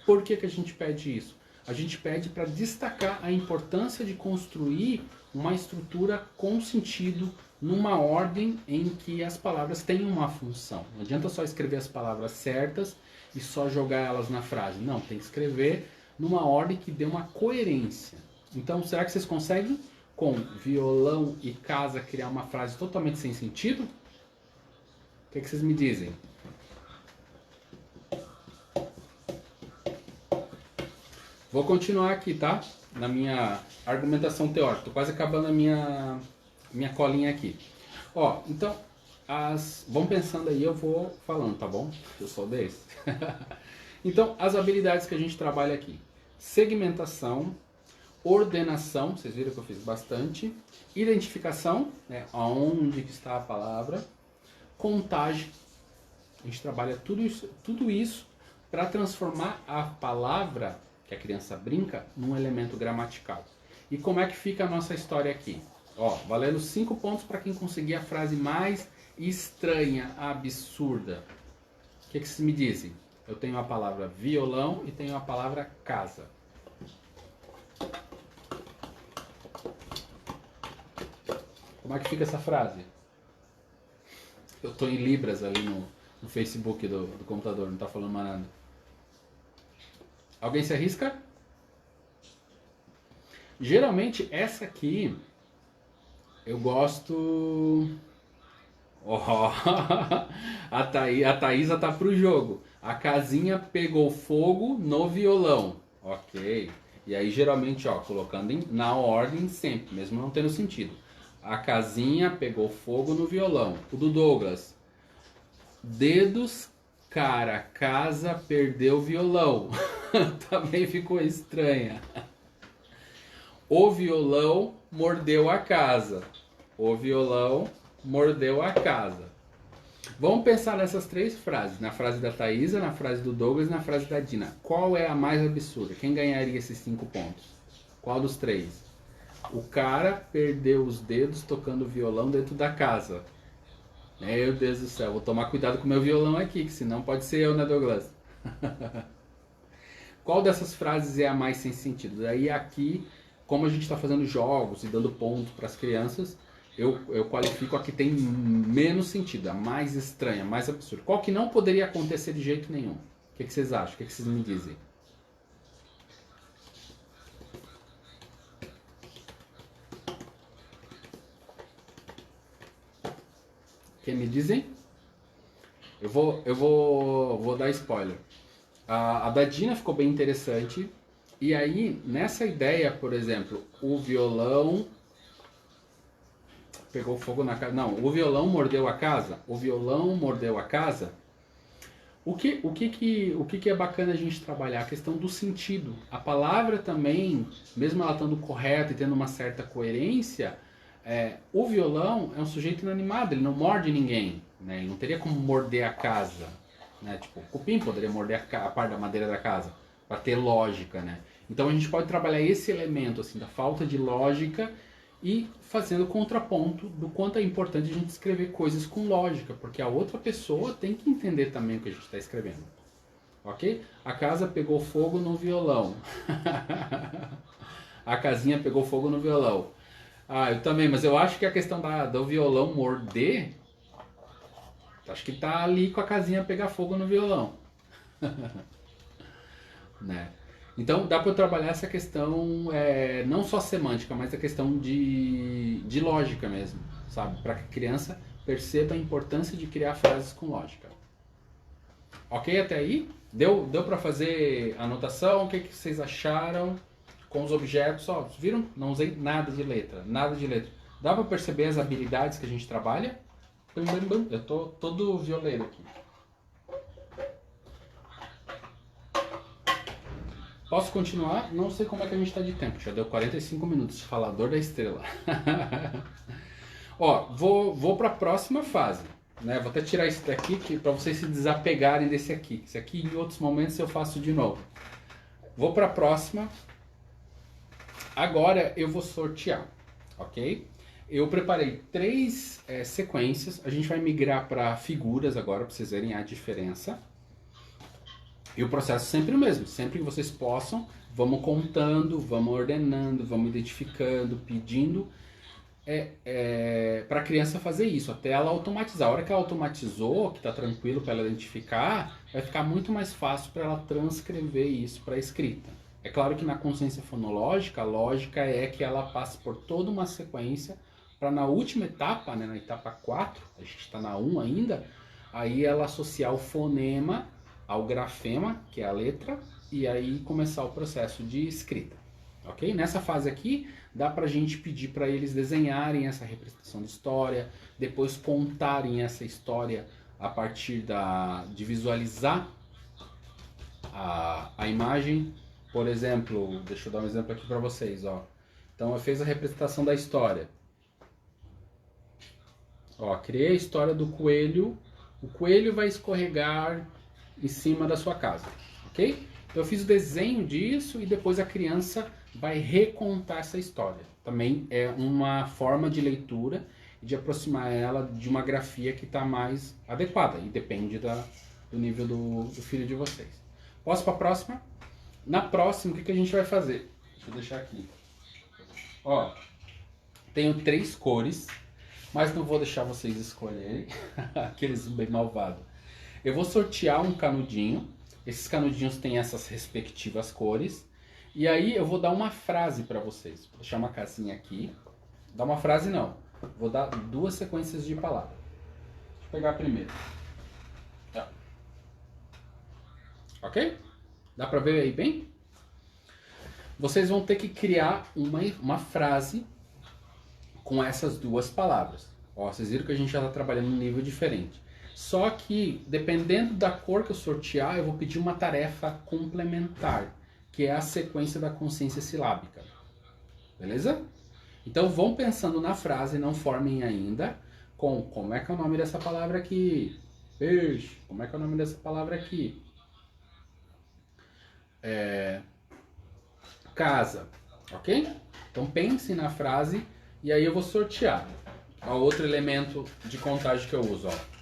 Por que a gente pede isso? A gente pede para destacar a importância de construir uma estrutura com sentido, numa ordem em que as palavras têm uma função. Não adianta só escrever as palavras certas e só jogar elas na frase. Não, tem que escrever numa ordem que dê uma coerência. Então, será que vocês conseguem, com violão e casa, criar uma frase totalmente sem sentido? O que vocês me dizem? Vou continuar aqui, tá? Na minha argumentação teórica. Tô quase acabando a minha colinha aqui. Ó, então, vão pensando aí, eu vou falando, tá bom? Eu sou desse. Então, as habilidades que a gente trabalha aqui. Segmentação, ordenação, vocês viram que eu fiz bastante. Identificação, né? Aonde que está a palavra. Contagem. A gente trabalha tudo isso para transformar a palavra que a criança brinca num elemento gramatical. E como é que fica a nossa história aqui? Ó, valendo 5 pontos para quem conseguir a frase mais estranha, absurda. O que vocês me dizem? Eu tenho a palavra violão e tenho a palavra casa. Como é que fica essa frase? Eu estou em Libras ali no Facebook do computador, não está falando mais nada. Alguém se arrisca? Geralmente essa aqui eu gosto. Oh, a Thaísa tá pro jogo. A casinha pegou fogo no violão. Ok. E aí geralmente, ó, colocando na ordem sempre, mesmo não tendo sentido. A casinha pegou fogo no violão. O do Douglas. Dedos, cara, casa perdeu o violão. Também ficou estranha. O violão mordeu a casa. O violão mordeu a casa. Vamos pensar nessas 3 frases. Na frase da Thaísa, na frase do Douglas e na frase da Dina. Qual é a mais absurda? Quem ganharia esses 5 pontos? Qual dos 3? O cara perdeu os dedos tocando violão dentro da casa. Meu Deus do céu, vou tomar cuidado com o meu violão aqui, que senão pode ser eu, né, Douglas? Qual dessas frases é a mais sem sentido? Daí aqui, como a gente está fazendo jogos e dando ponto para as crianças, eu qualifico a que tem menos sentido, a mais estranha, a mais absurda. Qual que não poderia acontecer de jeito nenhum? O que vocês acham? O que vocês me dizem? Quem me dizem? Eu vou dar spoiler. A da Dina ficou bem interessante. E aí, nessa ideia, por exemplo, o violão pegou fogo na casa. Não, o violão mordeu a casa. O violão mordeu a casa. O que é bacana a gente trabalhar? A questão do sentido. A palavra também, mesmo ela estando correta e tendo uma certa coerência, o violão é um sujeito inanimado, ele não morde ninguém, né? Ele não teria como morder a casa, né? Tipo, o cupim poderia morder a parte da madeira da casa, para ter lógica, né? Então a gente pode trabalhar esse elemento assim, da falta de lógica e fazendo contraponto do quanto é importante a gente escrever coisas com lógica, porque a outra pessoa tem que entender também o que a gente está escrevendo. Ok? A casa pegou fogo no violão. A casinha pegou fogo no violão. Ah, eu também, mas eu acho que a questão do violão morder, acho que tá ali com a casinha pegar fogo no violão. Né? Então dá para eu trabalhar essa questão, não só semântica, mas a questão de lógica mesmo, sabe? Para que a criança perceba a importância de criar frases com lógica. Ok até aí? Deu para fazer anotação? O que vocês acharam com os objetos? Ó, viram? Não usei nada de letra, nada de letra. Dá para perceber as habilidades que a gente trabalha? Bum, bum, bum. Eu tô todo violeiro aqui. Posso continuar? Não sei como é que a gente está de tempo. Já deu 45 minutos. Falador da estrela. Ó, vou para a próxima fase. Né? Vou até tirar isso daqui para vocês se desapegarem desse aqui. Esse aqui em outros momentos eu faço de novo. Vou para a próxima. Agora eu vou sortear, ok? Eu preparei 3 sequências. A gente vai migrar para figuras agora para vocês verem a diferença. E o processo é sempre o mesmo, sempre que vocês possam, vamos contando, vamos ordenando, vamos identificando, pedindo para a criança fazer isso, até ela automatizar. A hora que ela automatizou, que está tranquilo para ela identificar, vai ficar muito mais fácil para ela transcrever isso para a escrita. É claro que na consciência fonológica, a lógica é que ela passe por toda uma sequência, para na última etapa, né, na etapa 4, a gente está na 1 ainda, aí ela associar o fonema ao grafema, que é a letra, e aí começar o processo de escrita, ok? Nessa fase aqui, dá pra gente pedir para eles desenharem essa representação de história, depois contarem essa história a partir de visualizar a imagem. Por exemplo, deixa eu dar um exemplo aqui para vocês, ó. Então eu fiz a representação da história. Ó, criei a história do coelho. O coelho vai escorregar em cima da sua casa, ok? Eu fiz o desenho disso e depois a criança vai recontar essa história. Também é uma forma de leitura e de aproximar ela de uma grafia que está mais adequada e depende do nível do filho de vocês. Posso para a próxima? Na próxima, o que a gente vai fazer? Deixa eu deixar aqui. Ó, tenho 3 cores, mas não vou deixar vocês escolherem, aqueles bem malvados. Eu vou sortear um canudinho, esses canudinhos têm essas respectivas cores, e aí eu vou dar uma frase para vocês. Vou deixar uma casinha aqui, dar uma frase não, vou dar 2 sequências de palavras. Deixa eu pegar a primeira. Tá. Ok? Dá para ver aí bem? Vocês vão ter que criar uma frase com essas 2 palavras. Ó, vocês viram que a gente já está trabalhando num nível diferente. Só que, dependendo da cor que eu sortear, eu vou pedir uma tarefa complementar, que é a sequência da consciência silábica. Beleza? Então vão pensando na frase, não formem ainda, como é que é o nome dessa palavra aqui? Peixe. Como é que é o nome dessa palavra aqui? Casa. Ok? Então pensem na frase e aí eu vou sortear. Ó, outro elemento de contagem que eu uso, ó.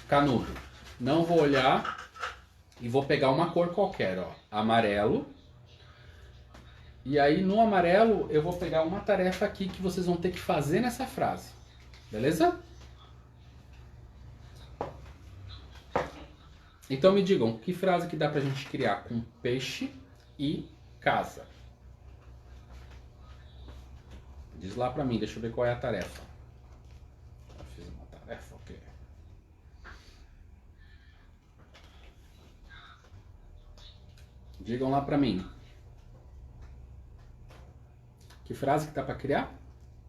Canudo. Não vou olhar e vou pegar uma cor qualquer, ó. Amarelo. E aí no amarelo eu vou pegar uma tarefa aqui que vocês vão ter que fazer nessa frase. Beleza? Então me digam, que frase que dá pra gente criar com peixe e casa? Diz lá pra mim, deixa eu ver qual é a tarefa. Eu fiz uma tarefa, ok. Digam lá pra mim. Que frase que dá pra criar?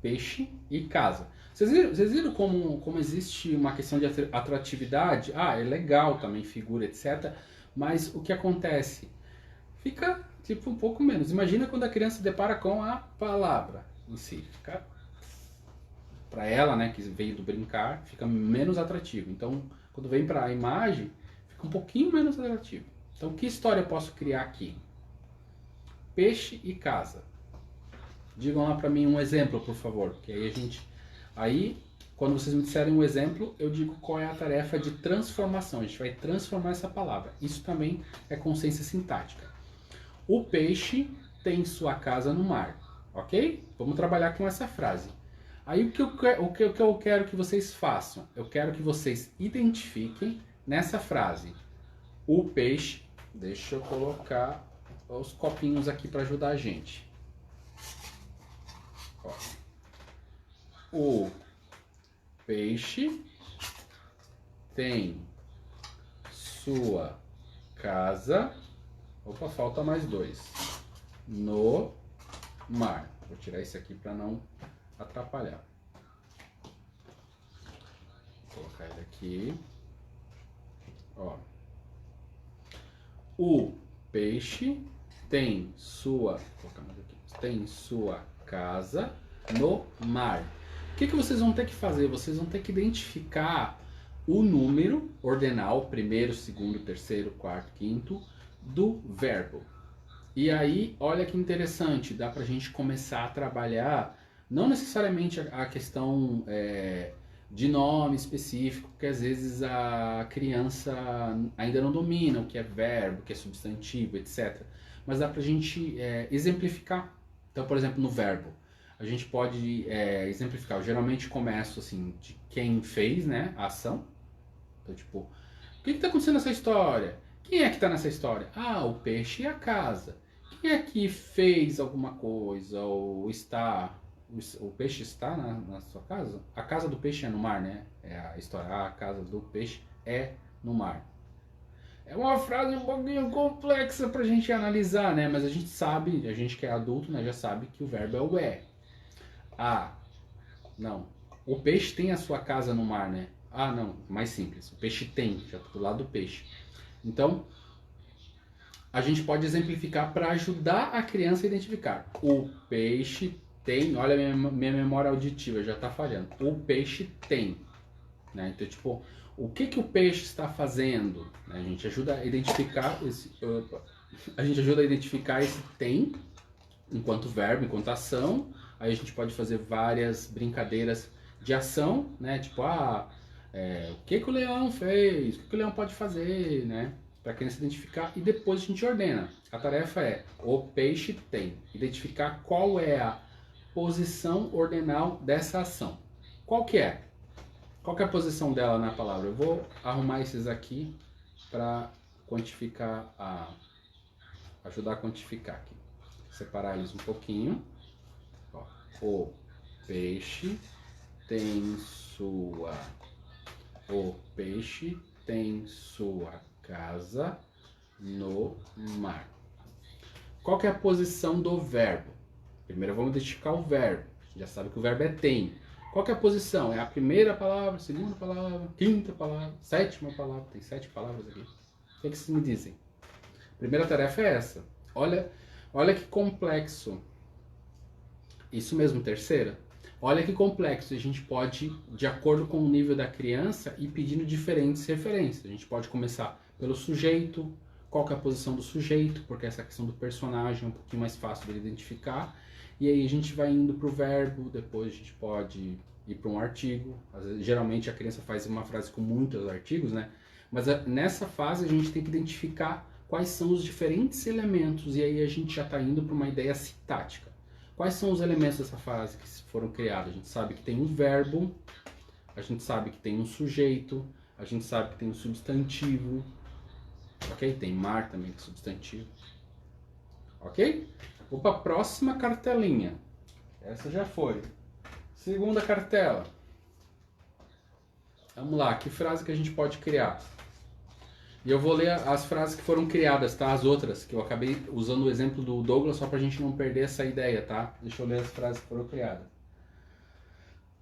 Peixe e casa. Vocês viram como existe uma questão de atratividade? Ah, é legal também, figura, etc. Mas o que acontece? Fica, tipo, um pouco menos. Imagina quando a criança se depara com a palavra em si. Fica, para ela, né, que veio do brincar, fica menos atrativo. Então, quando vem para a imagem, fica um pouquinho menos atrativo. Então, que história eu posso criar aqui? Peixe e casa. Digam lá para mim um exemplo, por favor. Que aí a gente... Aí, quando vocês me disserem um exemplo, eu digo qual é a tarefa de transformação. A gente vai transformar essa palavra. Isso também é consciência sintática. O peixe tem sua casa no mar. Ok? Vamos trabalhar com essa frase. Aí o que eu quero que vocês façam? Eu quero que vocês identifiquem nessa frase o peixe. Deixa eu colocar os copinhos aqui para ajudar a gente. Ó. O peixe tem sua casa. Opa, falta mais dois. No mar. Vou tirar esse aqui para não atrapalhar. Vou colocar ele aqui. Ó. O peixe tem sua casa no mar. O que vocês vão ter que fazer? Vocês vão ter que identificar o número ordinal, primeiro, segundo, terceiro, quarto, quinto, do verbo. E aí, olha que interessante, dá pra gente começar a trabalhar, não necessariamente a questão de nome específico, porque às vezes a criança ainda não domina o que é verbo, o que é substantivo, etc. Mas dá pra gente exemplificar. Então, por exemplo, no verbo, a gente pode exemplificar. Eu geralmente começo assim, de quem fez, né, a ação. Então, tipo, o que está acontecendo nessa história? Quem é que está nessa história? Ah, o peixe e a casa. Quem é que fez alguma coisa ou está... O peixe está na sua casa? A casa do peixe é no mar, né? É a história. Ah, a casa do peixe é no mar. É uma frase um pouquinho complexa pra gente analisar, né? Mas a gente sabe, a gente que é adulto, né, já sabe que o verbo é o é. Ah, não. O peixe tem a sua casa no mar, né? Ah, não, mais simples. O peixe tem, já tô do lado do peixe. Então, a gente pode exemplificar para ajudar a criança a identificar. O peixe tem, olha minha memória auditiva, já está falhando. O peixe tem. Né? Então, tipo, o que o peixe está fazendo? Né? A gente ajuda a identificar esse tem enquanto verbo, enquanto ação. Aí a gente pode fazer várias brincadeiras de ação, né? Tipo, o que o leão fez? O que o leão pode fazer, né? Para a criança identificar, e depois a gente ordena. A tarefa é: o peixe tem. Identificar qual é a posição ordinal dessa ação. Qual que é? Qual que é a posição dela na palavra? Eu vou arrumar esses aqui para quantificar, ajudar a quantificar aqui. Separar eles um pouquinho. Ó, o peixe tem sua... O peixe tem sua casa no mar. Qual que é a posição do verbo? Primeiro vamos identificar o verbo. A gente já sabe que o verbo é tem. Qual que é a posição? É a primeira palavra, segunda palavra, quinta palavra, sétima palavra. Tem 7 palavras aqui. O que vocês me dizem? Primeira tarefa é essa. Olha que complexo. Isso mesmo, terceira. Olha que complexo. A gente pode, de acordo com o nível da criança, ir pedindo diferentes referências. A gente pode começar pelo sujeito. Qual que é a posição do sujeito? Porque essa questão do personagem é um pouquinho mais fácil de identificar. E aí a gente vai indo para o verbo. Depois a gente pode ir para um artigo. Geralmente a criança faz uma frase com muitos artigos, né? Mas nessa fase a gente tem que identificar quais são os diferentes elementos. E aí a gente já está indo para uma ideia sintática. Quais são os elementos dessa frase que foram criados? A gente sabe que tem um verbo, a gente sabe que tem um sujeito, a gente sabe que tem um substantivo, ok? Tem mar também, que é substantivo, ok? Vou para a próxima cartelinha. Essa já foi. Segunda cartela. Vamos lá, que frase que a gente pode criar? E eu vou ler as frases que foram criadas, tá? As outras, que eu acabei usando o exemplo do Douglas só pra gente não perder essa ideia, tá? Deixa eu ler as frases que foram criadas.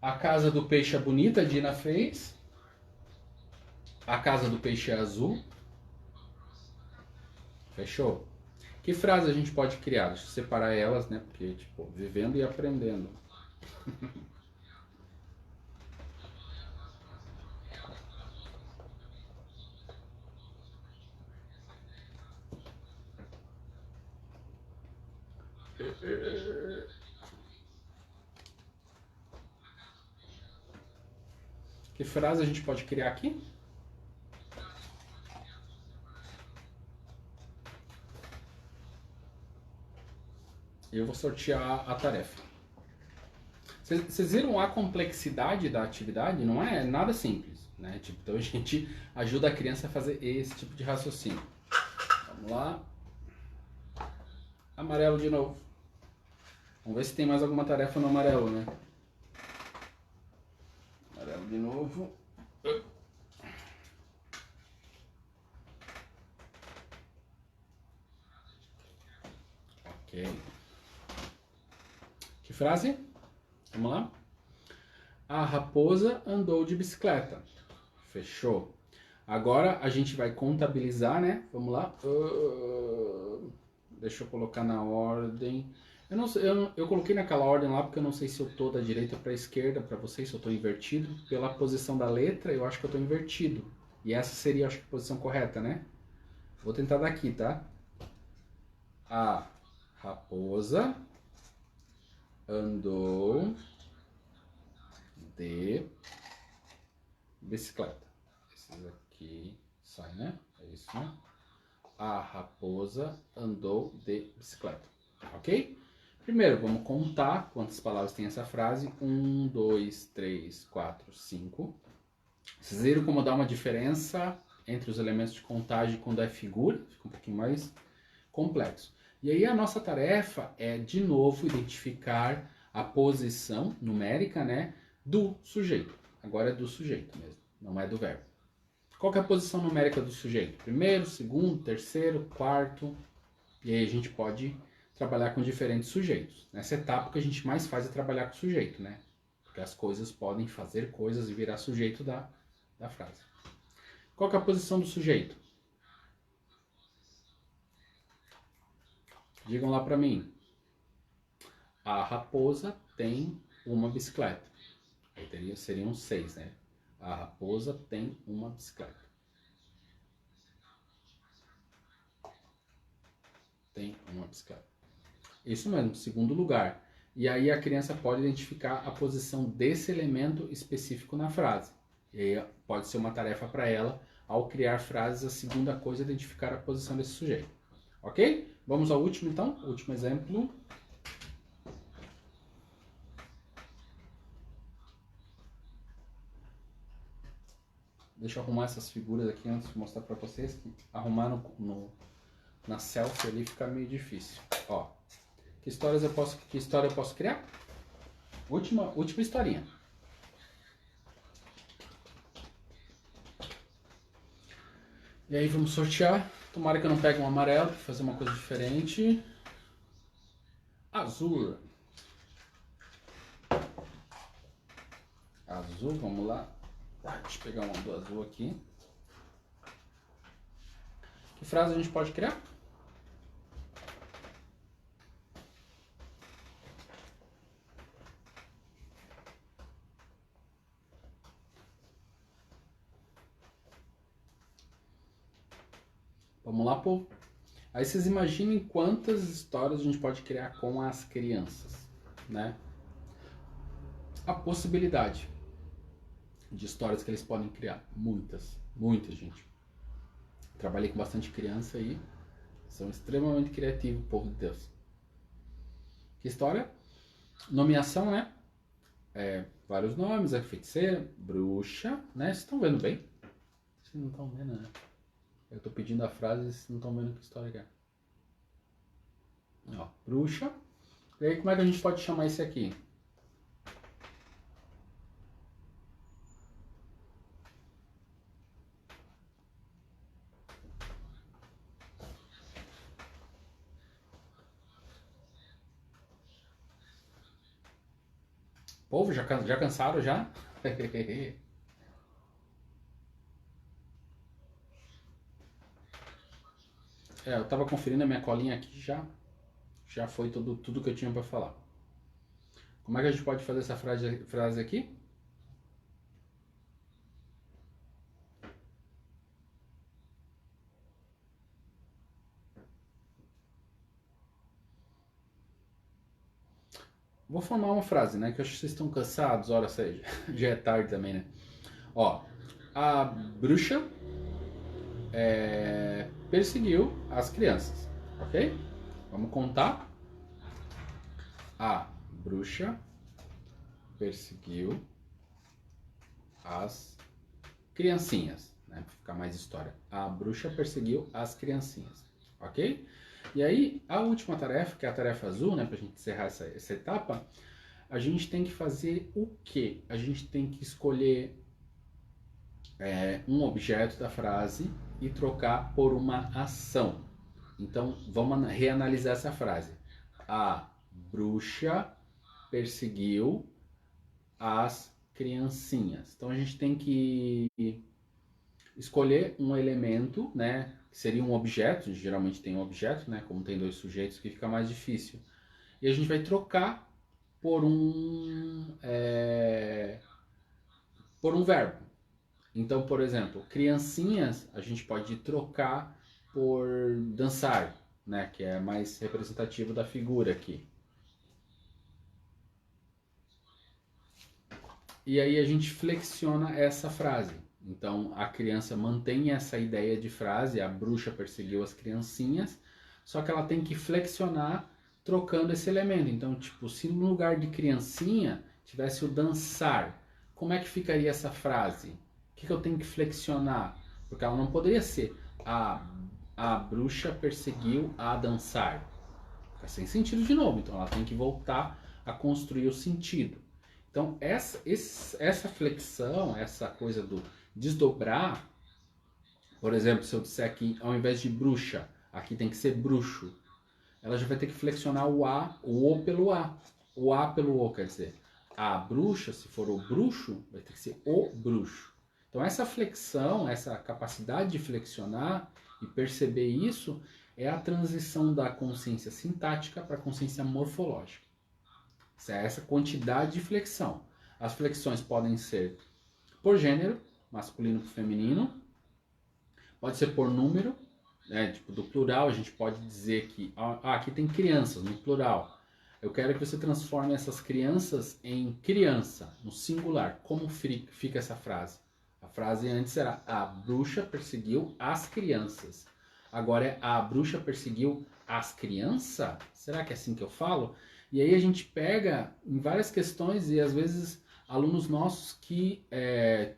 A casa do peixe é bonita, a Dina fez. A casa do peixe é azul. Fechou? Que frase a gente pode criar? Deixa eu separar elas, né? Porque, tipo, vivendo e aprendendo. Que frase a gente pode criar aqui? Eu vou sortear a tarefa. Vocês viram a complexidade da atividade? Não é nada simples, né? Tipo, então a gente ajuda a criança a fazer esse tipo de raciocínio. Vamos lá. Amarelo de novo. Vamos ver se tem mais alguma tarefa no amarelo, né? Amarelo de novo. Ok. Que frase? Vamos lá. A raposa andou de bicicleta. Fechou. Agora a gente vai contabilizar, né? Vamos lá. Deixa eu colocar na ordem. Eu coloquei naquela ordem lá porque eu não sei se eu tô da direita para a esquerda para vocês, se eu tô invertido. Pela posição da letra, eu acho que eu tô invertido. E essa seria, acho que, a posição correta, né? Vou tentar daqui, tá? A raposa andou de bicicleta. Esses aqui sai, né? É isso, né? A raposa andou de bicicleta. Ok? Primeiro, vamos contar quantas palavras tem essa frase. 1, 2, 3, 4, 5. Vocês viram como dá uma diferença entre os elementos de contagem quando é figura? Fica um pouquinho mais complexo. E aí a nossa tarefa é, de novo, identificar a posição numérica, né, do sujeito. Agora é do sujeito mesmo, não é do verbo. Qual que é a posição numérica do sujeito? Primeiro, segundo, terceiro, quarto. E aí a gente pode trabalhar com diferentes sujeitos. Nessa etapa o que a gente mais faz é trabalhar com o sujeito, né? Porque as coisas podem fazer coisas e virar sujeito da frase. Qual que é a posição do sujeito? Digam lá para mim. A raposa tem uma bicicleta. Aí seriam 6, né? A raposa tem uma bicicleta. Tem uma bicicleta. Isso mesmo, segundo lugar. E aí a criança pode identificar a posição desse elemento específico na frase. E aí pode ser uma tarefa para ela, ao criar frases, a segunda coisa é identificar a posição desse sujeito. Ok? Vamos ao último então, o último exemplo. Deixa eu arrumar essas figuras aqui antes de mostrar para vocês, que arrumar na selfie ali fica meio difícil. Ó, que história eu posso criar? Última historinha. E aí vamos sortear. Tomara que eu não pegue um amarelo, para fazer uma coisa diferente. Azul. Azul, vamos lá. Deixa eu pegar uma do azul aqui. Que frase a gente pode criar? Vamos lá, povo. Aí vocês imaginem quantas histórias a gente pode criar com as crianças, né? A possibilidade de histórias que eles podem criar. Muitas, gente. Trabalhei com bastante criança aí. São extremamente criativos, povo de Deus. Que história? Nomeação, né? Vários nomes, a feiticeira, bruxa, né? Vocês estão vendo bem? Vocês não estão vendo, né? Eu tô pedindo a frase e vocês não estão vendo que história que é. Ó, bruxa. E aí como é que a gente pode chamar esse aqui? Povo, já cansaram já? Eu tava conferindo a minha colinha aqui, já foi tudo que eu tinha para falar. Como é que a gente pode fazer essa frase aqui? Vou formar uma frase, né? Que eu acho que vocês estão cansados, hora seja, já é tarde também, né? Ó, a bruxa perseguiu as crianças, ok? Vamos contar. A bruxa perseguiu as criancinhas, né? Pra ficar mais história. A bruxa perseguiu as criancinhas, ok? E aí, a última tarefa, que é a tarefa azul, né? Pra gente encerrar essa etapa, a gente tem que fazer o quê? A gente tem que escolher um objeto da frase e trocar por uma ação. Então, vamos reanalisar essa frase. A bruxa perseguiu as criancinhas. Então, a gente tem que escolher um elemento, né? Que seria um objeto, geralmente tem um objeto, né? Como tem dois sujeitos, que fica mais difícil. E a gente vai trocar por um verbo. Então, por exemplo, criancinhas a gente pode trocar por dançar, né? Que é mais representativo da figura aqui. E aí a gente flexiona essa frase. Então a criança mantém essa ideia de frase, a bruxa perseguiu as criancinhas, só que ela tem que flexionar trocando esse elemento. Então, tipo, se no lugar de criancinha tivesse o dançar, como é que ficaria essa frase? O que eu tenho que flexionar? Porque ela não poderia ser a bruxa perseguiu a dançar. Fica sem sentido de novo. Então ela tem que voltar a construir o sentido. Então essa flexão, essa coisa do desdobrar, por exemplo, se eu disser aqui, ao invés de bruxa, aqui tem que ser bruxo, ela já vai ter que flexionar o O pelo A. O A pelo O, quer dizer, a bruxa, se for o bruxo, vai ter que ser o bruxo. Então essa flexão, essa capacidade de flexionar e perceber isso, é a transição da consciência sintática para a consciência morfológica. Essa quantidade de flexão. As flexões podem ser por gênero, masculino para feminino, pode ser por número, né, tipo do plural, a gente pode dizer que aqui tem crianças, no plural. Eu quero que você transforme essas crianças em criança, no singular. Como fica essa frase? A frase antes era a bruxa perseguiu as crianças. Agora é a bruxa perseguiu as crianças? Será que é assim que eu falo? E aí a gente pega em várias questões e às vezes alunos nossos que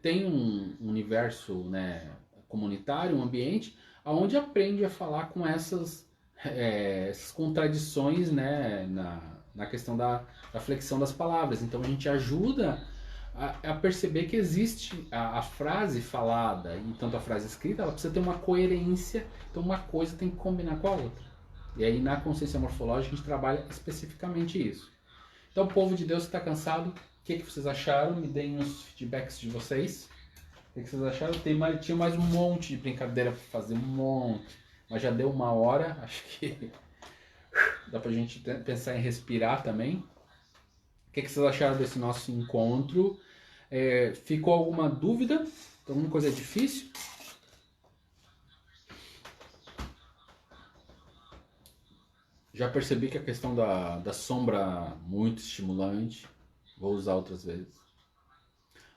têm um universo, né, comunitário, um ambiente, onde aprende a falar com essas contradições, né, na questão da flexão das palavras. Então a gente ajuda a perceber que existe a frase falada e tanto a frase escrita, ela precisa ter uma coerência, então uma coisa tem que combinar com a outra. E aí na consciência morfológica a gente trabalha especificamente isso. Então, povo de Deus que está cansado, o que vocês acharam? Me deem os feedbacks de vocês. O que vocês acharam? Tinha mais um monte de brincadeira para fazer, um monte. Mas já deu 1 hora, acho que dá pra gente pensar em respirar também. O que vocês acharam desse nosso encontro? Ficou alguma dúvida? Alguma coisa difícil? Já percebi que a questão da sombra muito estimulante. Vou usar outras vezes.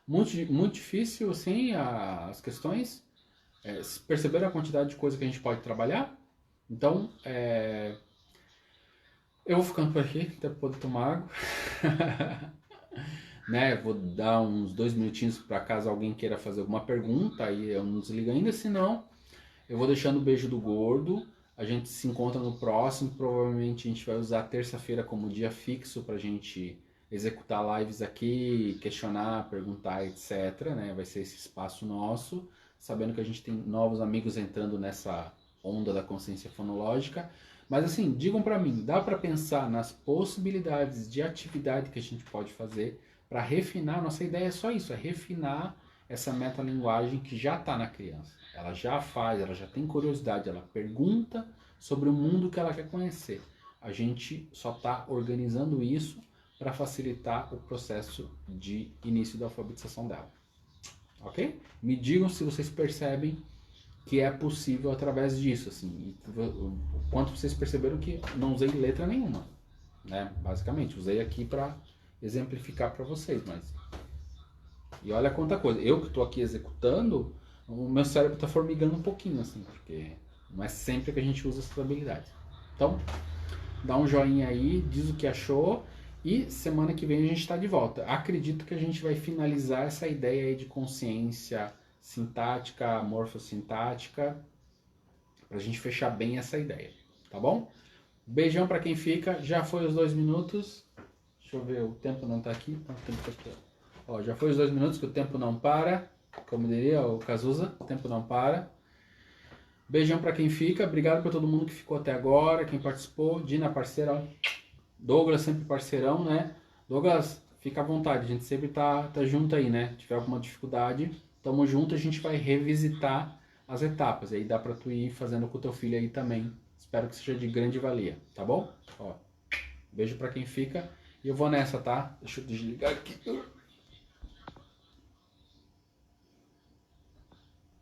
Muito difícil, assim, as questões. Perceberam a quantidade de coisa que a gente pode trabalhar? Então, eu vou ficando por aqui, até poder tomar água. Né? Vou dar uns 2 minutinhos para caso alguém queira fazer alguma pergunta, aí eu não desligo ainda, senão eu vou deixando o beijo do gordo. A gente se encontra no próximo, provavelmente a gente vai usar terça-feira como dia fixo pra gente executar lives aqui, questionar, perguntar, etc, né? Vai ser esse espaço nosso, sabendo que a gente tem novos amigos entrando nessa onda da consciência fonológica. Mas assim, digam pra mim, dá pra pensar nas possibilidades de atividade que a gente pode fazer para refinar? Nossa ideia é só isso, é refinar essa metalinguagem que já está na criança. Ela já faz, ela já tem curiosidade, ela pergunta sobre o mundo que ela quer conhecer. A gente só está organizando isso para facilitar o processo de início da alfabetização dela. Ok? Me digam se vocês percebem que é possível através disso, assim. O quanto vocês perceberam que não usei letra nenhuma, né? Basicamente, usei aqui para exemplificar para vocês, mas E olha quanta coisa. Eu que estou aqui executando, o meu cérebro está formigando um pouquinho, assim, porque não é sempre que a gente usa essas habilidades. Então, dá um joinha aí, diz o que achou e semana que vem a gente está de volta. Acredito que a gente vai finalizar essa ideia aí de consciência sintática, morfossintática, para a gente fechar bem essa ideia, tá bom? Beijão para quem fica, já foi os 2 minutos. Deixa eu ver, o tempo não tá aqui. O tempo tá aqui, ó. Ó, já foi os 2 minutos que o tempo não para. Como diria o Cazuza, o tempo não para. Beijão para quem fica. Obrigado para todo mundo que ficou até agora, quem participou. Dina, parceira. Ó. Douglas, sempre parceirão, né? Douglas, fica à vontade. A gente sempre tá junto aí, né? Se tiver alguma dificuldade, tamo junto. A gente vai revisitar as etapas. E aí dá para tu ir fazendo com o teu filho aí também. Espero que seja de grande valia, tá bom? Ó, beijo para quem fica. E eu vou nessa, tá? Deixa eu desligar aqui.